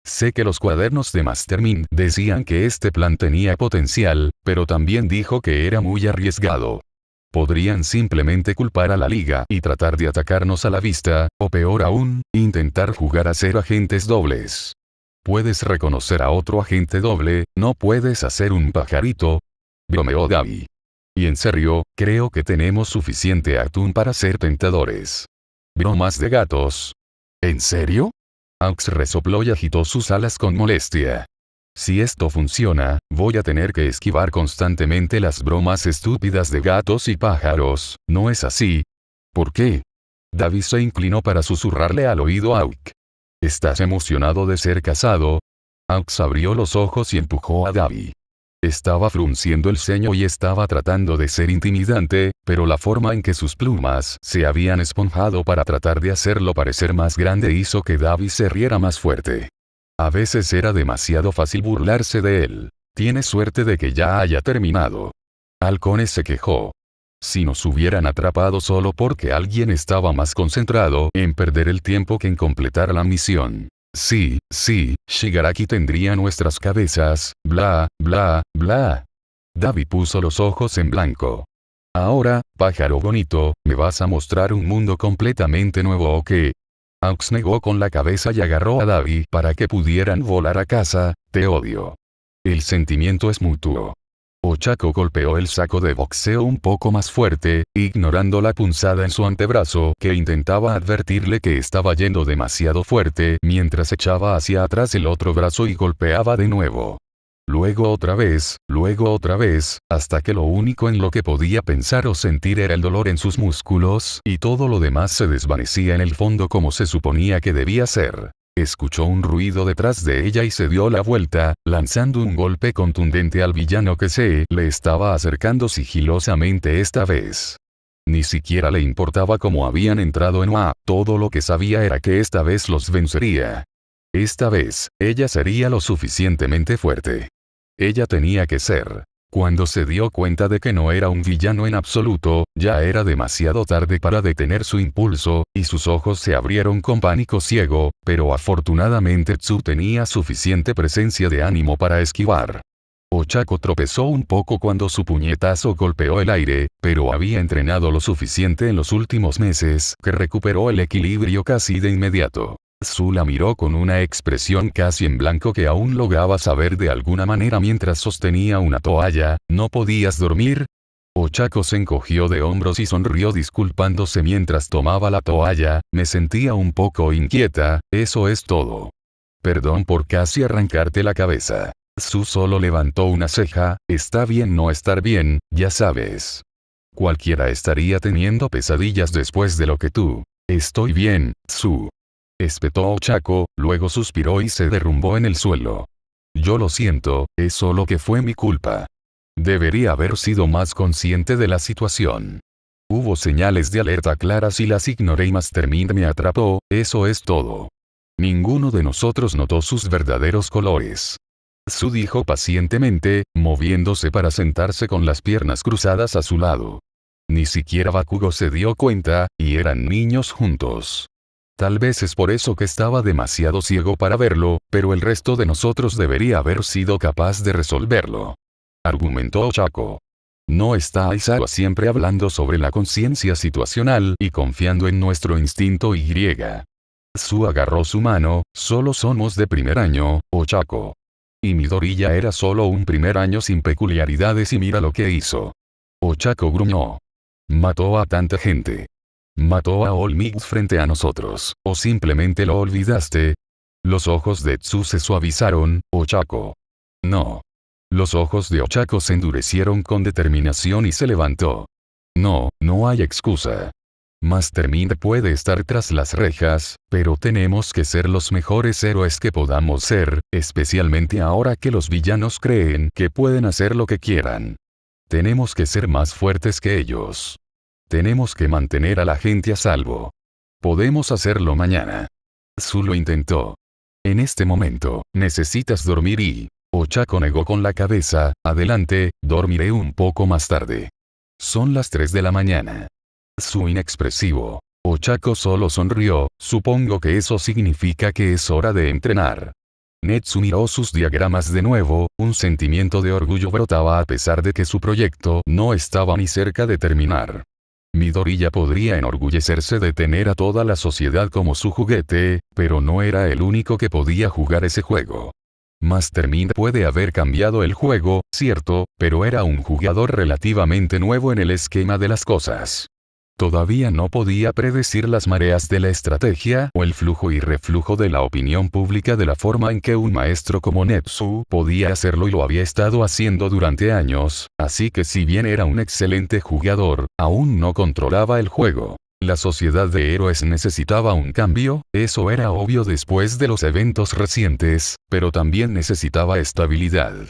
Sé que los cuadernos de Mastermind decían que este plan tenía potencial, pero también dijo que era muy arriesgado. Podrían simplemente culpar a la liga y tratar de atacarnos a la vista, o peor aún, intentar jugar a ser agentes dobles. Puedes reconocer a otro agente doble, no puedes hacer un pajarito. Bromeó Davi. Y en serio, creo que tenemos suficiente atún para ser tentadores. Bromas de gatos. ¿En serio? Aux resopló y agitó sus alas con molestia. Si esto funciona, voy a tener que esquivar constantemente las bromas estúpidas de gatos y pájaros, ¿no es así? ¿Por qué? Davi se inclinó para susurrarle al oído a Auk. ¿Estás emocionado de ser casado? Aux abrió los ojos y empujó a Davi. Estaba frunciendo el ceño y estaba tratando de ser intimidante, pero la forma en que sus plumas se habían esponjado para tratar de hacerlo parecer más grande hizo que Davi se riera más fuerte. A veces era demasiado fácil burlarse de él. Tiene suerte de que ya haya terminado. Halcones se quejó. Si nos hubieran atrapado solo porque alguien estaba más concentrado en perder el tiempo que en completar la misión. Sí, Shigaraki tendría nuestras cabezas, bla, bla, bla. Davi puso los ojos en blanco. Ahora, pájaro bonito, ¿me vas a mostrar un mundo completamente nuevo o qué? Aux negó con la cabeza y agarró a Davi para que pudieran volar a casa. Te odio. El sentimiento es mutuo. Ochako golpeó el saco de boxeo un poco más fuerte, ignorando la punzada en su antebrazo que intentaba advertirle que estaba yendo demasiado fuerte mientras echaba hacia atrás el otro brazo y golpeaba de nuevo. Luego otra vez, hasta que lo único en lo que podía pensar o sentir era el dolor en sus músculos y todo lo demás se desvanecía en el fondo como se suponía que debía ser. Escuchó un ruido detrás de ella y se dio la vuelta, lanzando un golpe contundente al villano que se le estaba acercando sigilosamente esta vez. Ni siquiera le importaba cómo habían entrado en Oa, todo lo que sabía era que esta vez los vencería. Esta vez, ella sería lo suficientemente fuerte. Ella tenía que ser. Cuando se dio cuenta de que no era un villano en absoluto, ya era demasiado tarde para detener su impulso, y sus ojos se abrieron con pánico ciego, pero afortunadamente Tsu tenía suficiente presencia de ánimo para esquivar. Ochako tropezó un poco cuando su puñetazo golpeó el aire, pero había entrenado lo suficiente en los últimos meses que recuperó el equilibrio casi de inmediato. Tsu la miró con una expresión casi en blanco que aún lograba saber de alguna manera mientras sostenía una toalla. ¿No podías dormir? Ochako se encogió de hombros y sonrió disculpándose mientras tomaba la toalla. Me sentía un poco inquieta, eso es todo. Perdón por casi arrancarte la cabeza. Tsu solo levantó una ceja. Está bien no estar bien, ya sabes. Cualquiera estaría teniendo pesadillas después de lo que tú. Estoy bien, Tsu. Espetó Ochako, luego suspiró y se derrumbó en el suelo. Yo lo siento, es solo que fue mi culpa. Debería haber sido más consciente de la situación. Hubo señales de alerta claras y las ignoré y Mastermind me atrapó, eso es todo. Ninguno de nosotros notó sus verdaderos colores. Tsu dijo pacientemente, moviéndose para sentarse con las piernas cruzadas a su lado. Ni siquiera Bakugo se dio cuenta, y eran niños juntos. Tal vez es por eso que estaba demasiado ciego para verlo, pero el resto de nosotros debería haber sido capaz de resolverlo. Argumentó Ochako. ¿No está Aizawa siempre hablando sobre la conciencia situacional y confiando en nuestro instinto y? Tsu agarró su mano, solo somos de primer año, Ochako. Y Midoriya era solo un primer año sin peculiaridades y mira lo que hizo. Ochako gruñó. Mató a tanta gente. Mató a All Might frente a nosotros, ¿o simplemente lo olvidaste? Los ojos de Tsu se suavizaron. Ochako. No. Los ojos de Ochako se endurecieron con determinación y se levantó. No hay excusa. Mastermind puede estar tras las rejas, pero tenemos que ser los mejores héroes que podamos ser, especialmente ahora que los villanos creen que pueden hacer lo que quieran. Tenemos que ser más fuertes que ellos. Tenemos que mantener a la gente a salvo. Podemos hacerlo mañana. Tsu lo intentó. En este momento, necesitas dormir y... Ochako negó con la cabeza. Adelante, dormiré un poco más tarde. Son las 3 de la mañana. Tsu inexpresivo. Ochako solo sonrió. Supongo que eso significa que es hora de entrenar. Netsu miró sus diagramas de nuevo, un sentimiento de orgullo brotaba a pesar de que su proyecto no estaba ni cerca de terminar. Midoriya podría enorgullecerse de tener a toda la sociedad como su juguete, pero no era el único que podía jugar ese juego. Mastermind puede haber cambiado el juego, cierto, pero era un jugador relativamente nuevo en el esquema de las cosas. Todavía no podía predecir las mareas de la estrategia o el flujo y reflujo de la opinión pública de la forma en que un maestro como Netsu podía hacerlo y lo había estado haciendo durante años, así que si bien era un excelente jugador, aún no controlaba el juego. La sociedad de héroes necesitaba un cambio, eso era obvio después de los eventos recientes, pero también necesitaba estabilidad.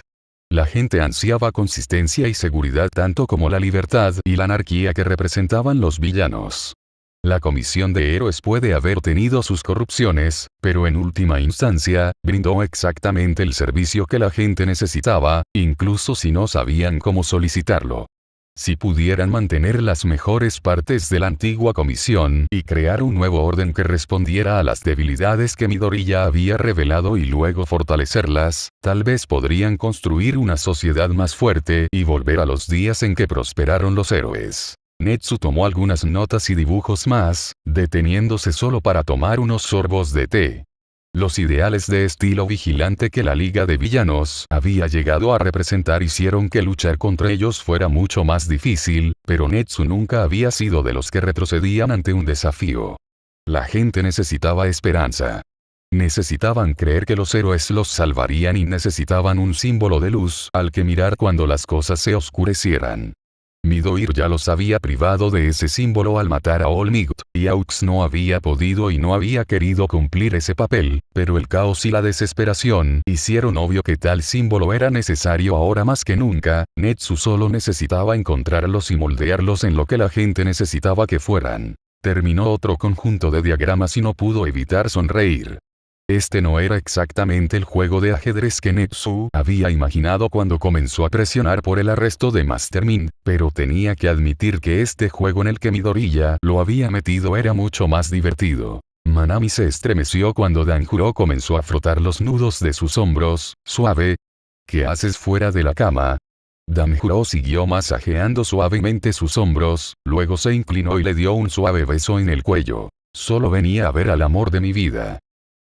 La gente ansiaba consistencia y seguridad tanto como la libertad y la anarquía que representaban los villanos. La Comisión de Héroes puede haber tenido sus corrupciones, pero en última instancia, brindó exactamente el servicio que la gente necesitaba, incluso si no sabían cómo solicitarlo. Si pudieran mantener las mejores partes de la antigua comisión y crear un nuevo orden que respondiera a las debilidades que Midori ya había revelado y luego fortalecerlas, tal vez podrían construir una sociedad más fuerte y volver a los días en que prosperaron los héroes. Netsu tomó algunas notas y dibujos más, deteniéndose solo para tomar unos sorbos de té. Los ideales de estilo vigilante que la Liga de Villanos había llegado a representar hicieron que luchar contra ellos fuera mucho más difícil, pero Netsu nunca había sido de los que retrocedían ante un desafío. La gente necesitaba esperanza. Necesitaban creer que los héroes los salvarían y necesitaban un símbolo de luz al que mirar cuando las cosas se oscurecieran. Midori ya los había privado de ese símbolo al matar a All Might, y Aux no había podido y no había querido cumplir ese papel, pero el caos y la desesperación hicieron obvio que tal símbolo era necesario ahora más que nunca. Netsu solo necesitaba encontrarlos y moldearlos en lo que la gente necesitaba que fueran. Terminó otro conjunto de diagramas y no pudo evitar sonreír. Este no era exactamente el juego de ajedrez que Netsu había imaginado cuando comenzó a presionar por el arresto de Mastermind, pero tenía que admitir que este juego en el que Midoriya lo había metido era mucho más divertido. Manami se estremeció cuando Danjuro comenzó a frotar los nudos de sus hombros. Suave. ¿Qué haces fuera de la cama? Danjuro siguió masajeando suavemente sus hombros, luego se inclinó y le dio un suave beso en el cuello. Solo venía a ver al amor de mi vida.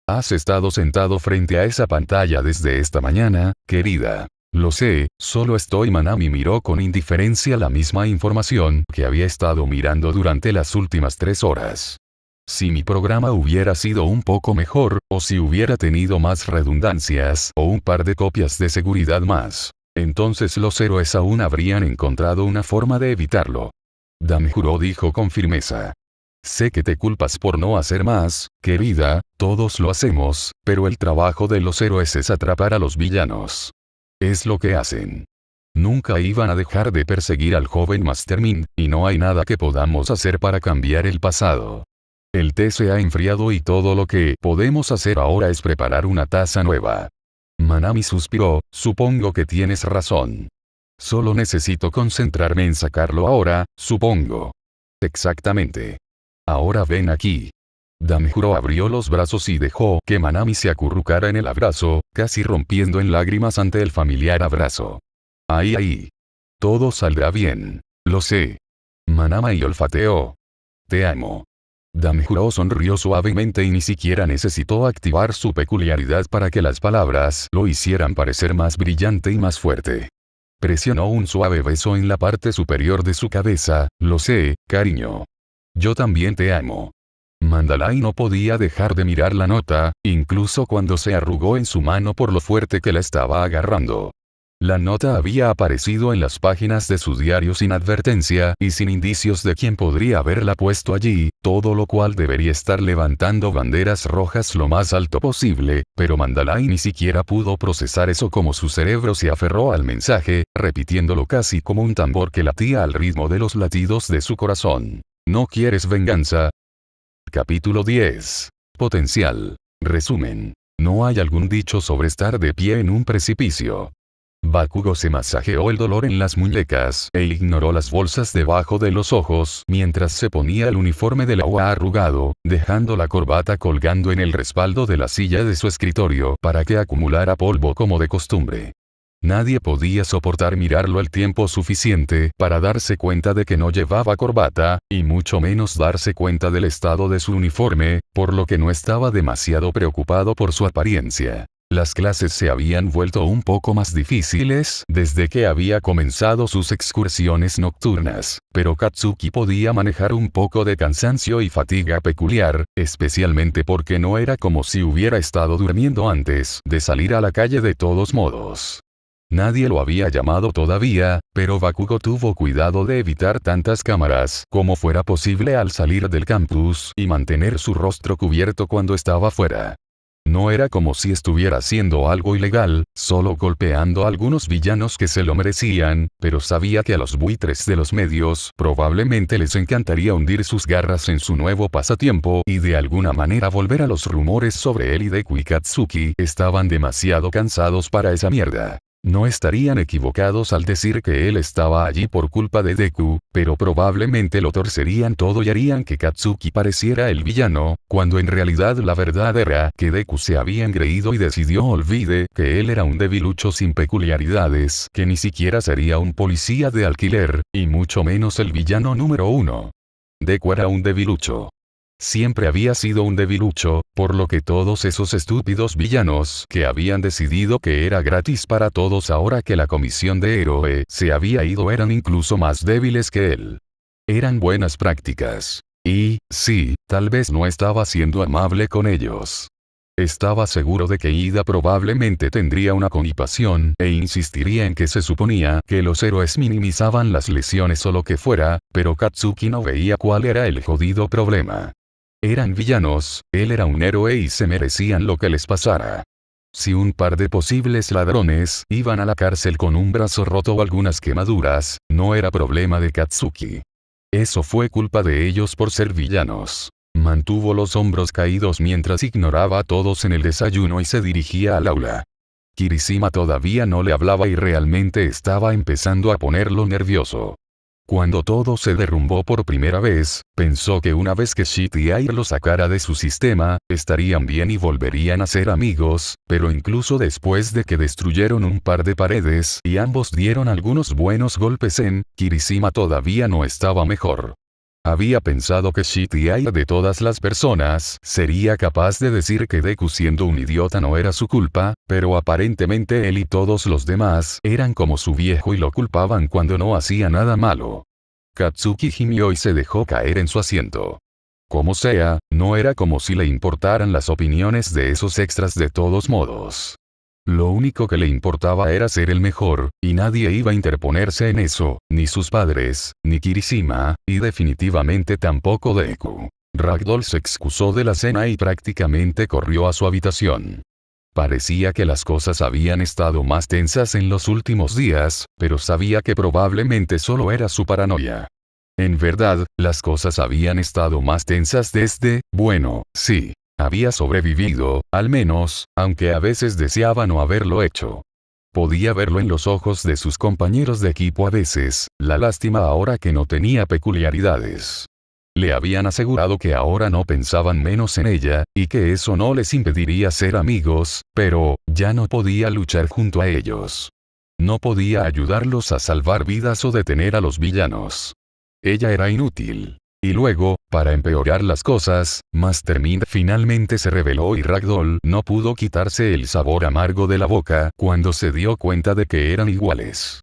Has estado sentado frente a esa pantalla desde esta mañana, querida. Lo sé, solo estoy. Manami miró con indiferencia la misma información que había estado mirando durante las últimas 3 horas. Si mi programa hubiera sido un poco mejor, o si hubiera tenido más redundancias, o un par de copias de seguridad más, entonces los héroes aún habrían encontrado una forma de evitarlo. Danjuro dijo con firmeza. Sé que te culpas por no hacer más, querida, todos lo hacemos, pero el trabajo de los héroes es atrapar a los villanos. Es lo que hacen. Nunca iban a dejar de perseguir al joven Mastermind, y no hay nada que podamos hacer para cambiar el pasado. El té se ha enfriado y todo lo que podemos hacer ahora es preparar una taza nueva. Manami suspiró. Supongo que tienes razón. Solo necesito concentrarme en sacarlo ahora, supongo. Exactamente. Ahora ven aquí. Danjuro abrió los brazos y dejó que Manami se acurrucara en el abrazo, casi rompiendo en lágrimas ante el familiar abrazo. Ahí. Todo saldrá bien. Lo sé. Manami olfateó. Te amo. Danjuro sonrió suavemente y ni siquiera necesitó activar su peculiaridad para que las palabras lo hicieran parecer más brillante y más fuerte. Presionó un suave beso en la parte superior de su cabeza. Lo sé, cariño. Yo también te amo. Mandalay no podía dejar de mirar la nota, incluso cuando se arrugó en su mano por lo fuerte que la estaba agarrando. La nota había aparecido en las páginas de su diario sin advertencia y sin indicios de quién podría haberla puesto allí, todo lo cual debería estar levantando banderas rojas lo más alto posible, pero Mandalay ni siquiera pudo procesar eso como su cerebro se aferró al mensaje, repitiéndolo casi como un tambor que latía al ritmo de los latidos de su corazón. ¿No quieres venganza? Capítulo 10. Potencial. Resumen. No hay algún dicho sobre estar de pie en un precipicio. Bakugo se masajeó el dolor en las muñecas e ignoró las bolsas debajo de los ojos mientras se ponía el uniforme de la OA arrugado, dejando la corbata colgando en el respaldo de la silla de su escritorio para que acumulara polvo como de costumbre. Nadie podía soportar mirarlo el tiempo suficiente para darse cuenta de que no llevaba corbata, y mucho menos darse cuenta del estado de su uniforme, por lo que no estaba demasiado preocupado por su apariencia. Las clases se habían vuelto un poco más difíciles desde que había comenzado sus excursiones nocturnas, pero Katsuki podía manejar un poco de cansancio y fatiga peculiar, especialmente porque no era como si hubiera estado durmiendo antes de salir a la calle de todos modos. Nadie lo había llamado todavía, pero Bakugo tuvo cuidado de evitar tantas cámaras como fuera posible al salir del campus y mantener su rostro cubierto cuando estaba fuera. No era como si estuviera haciendo algo ilegal, solo golpeando a algunos villanos que se lo merecían, pero sabía que a los buitres de los medios probablemente les encantaría hundir sus garras en su nuevo pasatiempo y de alguna manera volver a los rumores sobre él y Deku y Katsuki estaban demasiado cansados para esa mierda. No estarían equivocados al decir que él estaba allí por culpa de Deku, pero probablemente lo torcerían todo y harían que Katsuki pareciera el villano, cuando en realidad la verdad era que Deku se había engreído y decidió olvide que él era un debilucho sin peculiaridades, que ni siquiera sería un policía de alquiler, y mucho menos el villano número 1. Deku era un debilucho. Siempre había sido un debilucho, por lo que todos esos estúpidos villanos que habían decidido que era gratis para todos ahora que la comisión de héroe se había ido eran incluso más débiles que él. Eran buenas prácticas. Y, sí, tal vez no estaba siendo amable con ellos. Estaba seguro de que Ida probablemente tendría una constipación e insistiría en que se suponía que los héroes minimizaban las lesiones o lo que fuera, pero Katsuki no veía cuál era el jodido problema. Eran villanos, él era un héroe y se merecían lo que les pasara. Si un par de posibles ladrones iban a la cárcel con un brazo roto o algunas quemaduras, no era problema de Katsuki. Eso fue culpa de ellos por ser villanos. Mantuvo los hombros caídos mientras ignoraba a todos en el desayuno y se dirigía al aula. Kirishima todavía no le hablaba y realmente estaba empezando a ponerlo nervioso. Cuando todo se derrumbó por primera vez, pensó que una vez que Shitty Air lo sacara de su sistema, estarían bien y volverían a ser amigos, pero incluso después de que destruyeron un par de paredes y ambos dieron algunos buenos golpes Kirishima todavía no estaba mejor. Había pensado que Shitty Air de todas las personas sería capaz de decir que Deku siendo un idiota no era su culpa, pero aparentemente él y todos los demás eran como su viejo y lo culpaban cuando no hacía nada malo. Katsuki gimió y se dejó caer en su asiento. Como sea, no era como si le importaran las opiniones de esos extras de todos modos. Lo único que le importaba era ser el mejor, y nadie iba a interponerse en eso, ni sus padres, ni Kirishima, y definitivamente tampoco Deku. Ragdoll se excusó de la cena y prácticamente corrió a su habitación. Parecía que las cosas habían estado más tensas en los últimos días, pero sabía que probablemente solo era su paranoia. En verdad, las cosas habían estado más tensas desde, bueno, sí. Había sobrevivido, al menos, aunque a veces deseaba no haberlo hecho. Podía verlo en los ojos de sus compañeros de equipo a veces, la lástima ahora que no tenía peculiaridades. Le habían asegurado que ahora no pensaban menos en ella, y que eso no les impediría ser amigos, pero, ya no podía luchar junto a ellos. No podía ayudarlos a salvar vidas o detener a los villanos. Ella era inútil. Y luego, para empeorar las cosas, Mastermind finalmente se reveló y Ragdoll no pudo quitarse el sabor amargo de la boca cuando se dio cuenta de que eran iguales.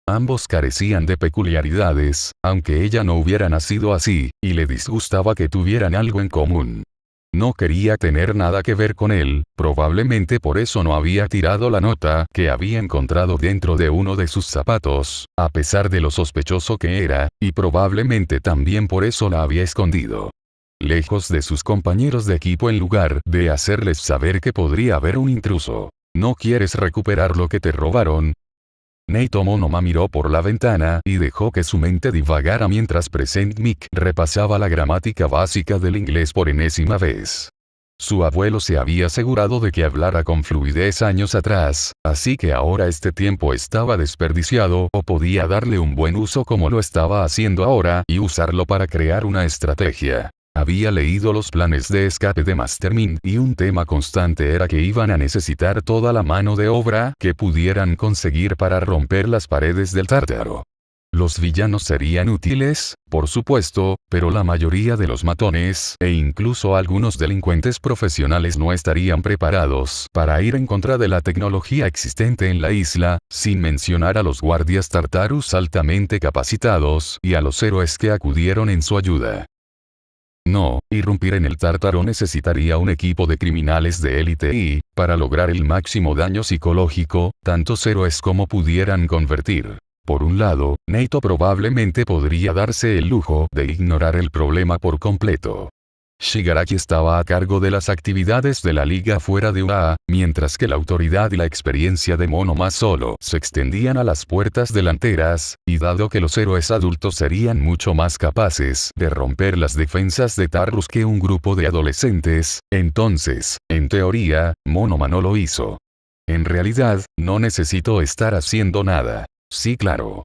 Ambos carecían de peculiaridades, aunque ella no hubiera nacido así, y le disgustaba que tuvieran algo en común. No quería tener nada que ver con él, probablemente por eso no había tirado la nota que había encontrado dentro de uno de sus zapatos, a pesar de lo sospechoso que era, y probablemente también por eso la había escondido. Lejos de sus compañeros de equipo en lugar de hacerles saber que podría haber un intruso. ¿No quieres recuperar lo que te robaron? Neitomonoma miró por la ventana y dejó que su mente divagara mientras Present Mic repasaba la gramática básica del inglés por enésima vez. Su abuelo se había asegurado de que hablara con fluidez años atrás, así que ahora este tiempo estaba desperdiciado o podía darle un buen uso como lo estaba haciendo ahora y usarlo para crear una estrategia. Había leído los planes de escape de Mastermind y un tema constante era que iban a necesitar toda la mano de obra que pudieran conseguir para romper las paredes del Tártaro. Los villanos serían útiles, por supuesto, pero la mayoría de los matones, e incluso algunos delincuentes profesionales no estarían preparados para ir en contra de la tecnología existente en la isla, sin mencionar a los guardias Tartarus altamente capacitados y a los héroes que acudieron en su ayuda. No, irrumpir en el Tártaro necesitaría un equipo de criminales de élite y, para lograr el máximo daño psicológico, tantos héroes como pudieran convertir. Por un lado, Neito probablemente podría darse el lujo de ignorar el problema por completo. Shigaraki estaba a cargo de las actividades de la liga fuera de UA, mientras que la autoridad y la experiencia de Monoma solo se extendían a las puertas delanteras, y dado que los héroes adultos serían mucho más capaces de romper las defensas de Tarrus que un grupo de adolescentes, entonces, en teoría, Monoma no lo hizo. En realidad, no necesitó estar haciendo nada. Sí, claro.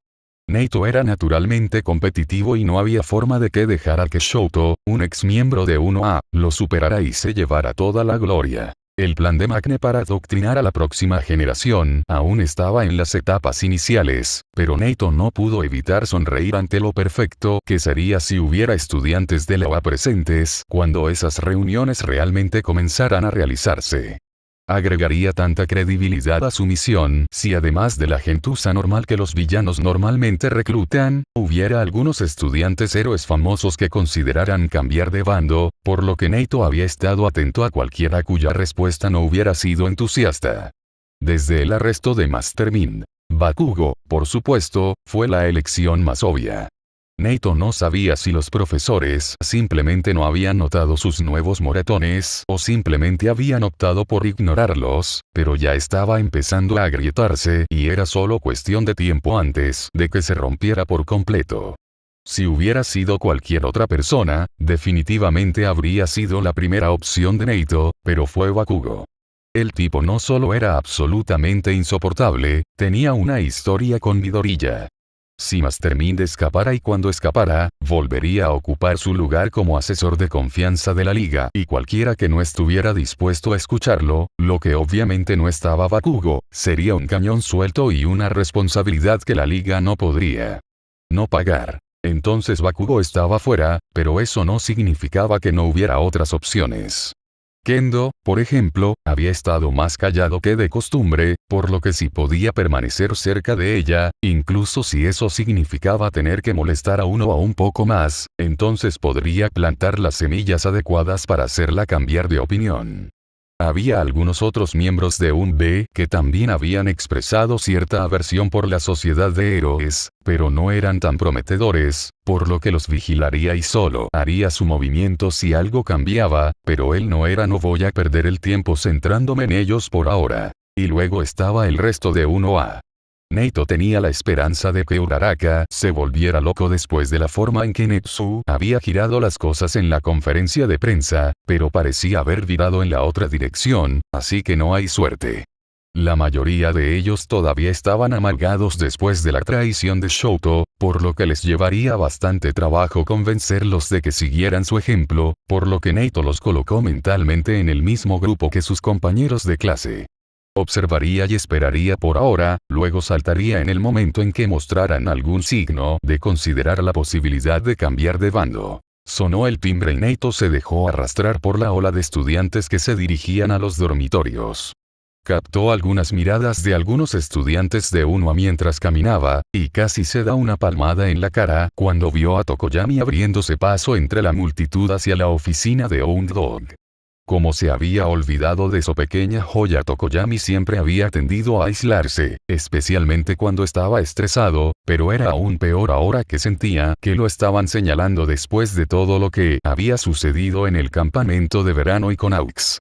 Naito era naturalmente competitivo y no había forma de que dejara que Shoto, un ex miembro de 1A, lo superara y se llevara toda la gloria. El plan de Maknae para adoctrinar a la próxima generación aún estaba en las etapas iniciales, pero Naito no pudo evitar sonreír ante lo perfecto que sería si hubiera estudiantes de la UA presentes cuando esas reuniones realmente comenzaran a realizarse. Agregaría tanta credibilidad a su misión si además de la gentuza normal que los villanos normalmente reclutan, hubiera algunos estudiantes héroes famosos que consideraran cambiar de bando, por lo que Naito había estado atento a cualquiera cuya respuesta no hubiera sido entusiasta. Desde el arresto de Master Mind, Bakugo, por supuesto, fue la elección más obvia. Naito no sabía si los profesores simplemente no habían notado sus nuevos moretones o simplemente habían optado por ignorarlos, pero ya estaba empezando a agrietarse y era solo cuestión de tiempo antes de que se rompiera por completo. Si hubiera sido cualquier otra persona, definitivamente habría sido la primera opción de Naito, pero fue Bakugo. El tipo no solo era absolutamente insoportable, tenía una historia con Midoriya. Si Master Mind escapara y cuando escapara, volvería a ocupar su lugar como asesor de confianza de la liga y cualquiera que no estuviera dispuesto a escucharlo, lo que obviamente no estaba Bakugo, sería un cañón suelto y una responsabilidad que la liga no podría no pagar. Entonces Bakugo estaba fuera, pero eso no significaba que no hubiera otras opciones. Kendo, por ejemplo, había estado más callado que de costumbre, por lo que si podía permanecer cerca de ella, incluso si eso significaba tener que molestar a uno un poco más, entonces podría plantar las semillas adecuadas para hacerla cambiar de opinión. Había algunos otros miembros de 1B que también habían expresado cierta aversión por la sociedad de héroes, pero no eran tan prometedores, por lo que los vigilaría y solo haría su movimiento si algo cambiaba, pero él no era. No voy a perder el tiempo centrándome en ellos por ahora. Y luego estaba el resto de 1A. Naito tenía la esperanza de que Uraraka se volviera loco después de la forma en que Netsu había girado las cosas en la conferencia de prensa, pero parecía haber virado en la otra dirección, así que no hay suerte. La mayoría de ellos todavía estaban amargados después de la traición de Shoto, por lo que les llevaría bastante trabajo convencerlos de que siguieran su ejemplo, por lo que Naito los colocó mentalmente en el mismo grupo que sus compañeros de clase. Observaría y esperaría por ahora, luego saltaría en el momento en que mostraran algún signo de considerar la posibilidad de cambiar de bando. Sonó el timbre y Naito se dejó arrastrar por la ola de estudiantes que se dirigían a los dormitorios. Captó algunas miradas de algunos estudiantes de 1A mientras caminaba, y casi se da una palmada en la cara cuando vio a Tokoyami abriéndose paso entre la multitud hacia la oficina de Hound. Como se había olvidado de su pequeña joya, Tokoyami siempre había tendido a aislarse, especialmente cuando estaba estresado, pero era aún peor ahora que sentía que lo estaban señalando después de todo lo que había sucedido en el campamento de verano y con Aux.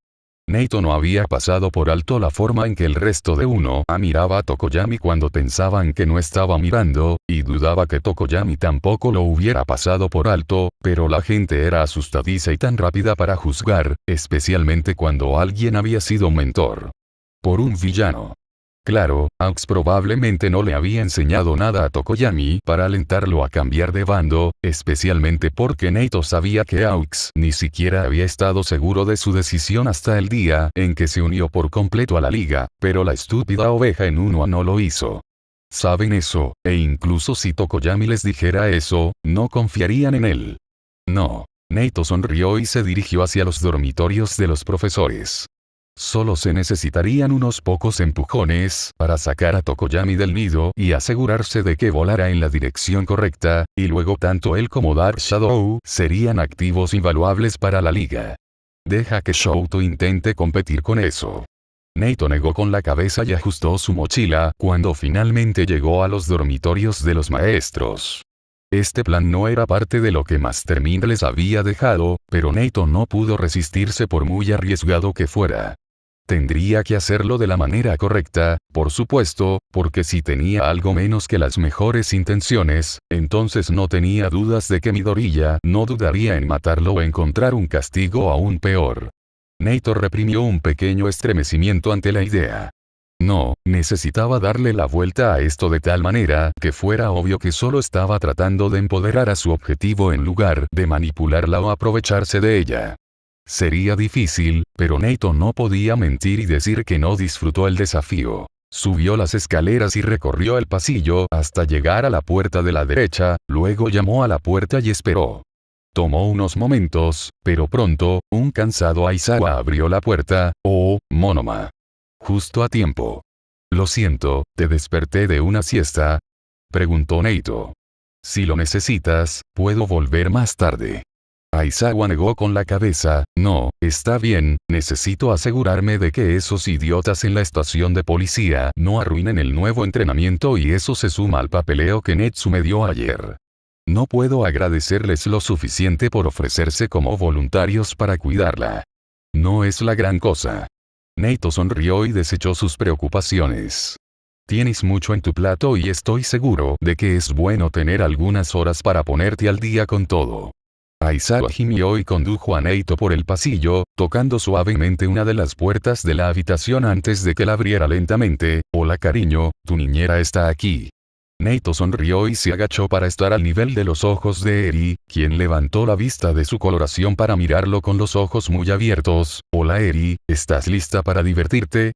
Naito no había pasado por alto la forma en que el resto de 1A miraba a Tokoyami cuando pensaban que no estaba mirando, y dudaba que Tokoyami tampoco lo hubiera pasado por alto, pero la gente era asustadiza y tan rápida para juzgar, especialmente cuando alguien había sido un mentor por un villano. Claro, Aux probablemente no le había enseñado nada a Tokoyami para alentarlo a cambiar de bando, especialmente porque Naito sabía que Aux ni siquiera había estado seguro de su decisión hasta el día en que se unió por completo a la liga, pero la estúpida oveja en 1A no lo hizo. Saben eso, e incluso si Tokoyami les dijera eso, no confiarían en él. No. Naito sonrió y se dirigió hacia los dormitorios de los profesores. Solo se necesitarían unos pocos empujones para sacar a Tokoyami del nido y asegurarse de que volara en la dirección correcta, y luego tanto él como Dark Shadow serían activos invaluables para la liga. Deja que Shoto intente competir con eso. Naito negó con la cabeza y ajustó su mochila cuando finalmente llegó a los dormitorios de los maestros. Este plan no era parte de lo que Mastermind les había dejado, pero Naito no pudo resistirse por muy arriesgado que fuera. Tendría que hacerlo de la manera correcta, por supuesto, porque si tenía algo menos que las mejores intenciones, entonces no tenía dudas de que Midoriya no dudaría en matarlo o encontrar un castigo aún peor. Naito reprimió un pequeño estremecimiento ante la idea. No, necesitaba darle la vuelta a esto de tal manera que fuera obvio que solo estaba tratando de empoderar a su objetivo en lugar de manipularla o aprovecharse de ella. Sería difícil, pero Naito no podía mentir y decir que no disfrutó el desafío. Subió las escaleras y recorrió el pasillo hasta llegar a la puerta de la derecha, luego llamó a la puerta y esperó. Tomó unos momentos, pero pronto, un cansado Aizawa abrió la puerta. «Oh, Monoma. Justo a tiempo. Lo siento, ¿te desperté de una siesta?», preguntó Naito. «Si lo necesitas, puedo volver más tarde». Aizawa negó con la cabeza. «No, está bien, necesito asegurarme de que esos idiotas en la estación de policía no arruinen el nuevo entrenamiento y eso se suma al papeleo que Netsu me dio ayer. No puedo agradecerles lo suficiente por ofrecerse como voluntarios para cuidarla. No es la gran cosa». Naito sonrió y desechó sus preocupaciones. «Tienes mucho en tu plato y estoy seguro de que es bueno tener algunas horas para ponerte al día con todo». Aizawa gimió y condujo a Naito por el pasillo, tocando suavemente una de las puertas de la habitación antes de que la abriera lentamente. «Hola cariño, tu niñera está aquí». Naito sonrió y se agachó para estar al nivel de los ojos de Eri, quien levantó la vista de su coloración para mirarlo con los ojos muy abiertos. «Hola Eri, ¿estás lista para divertirte?».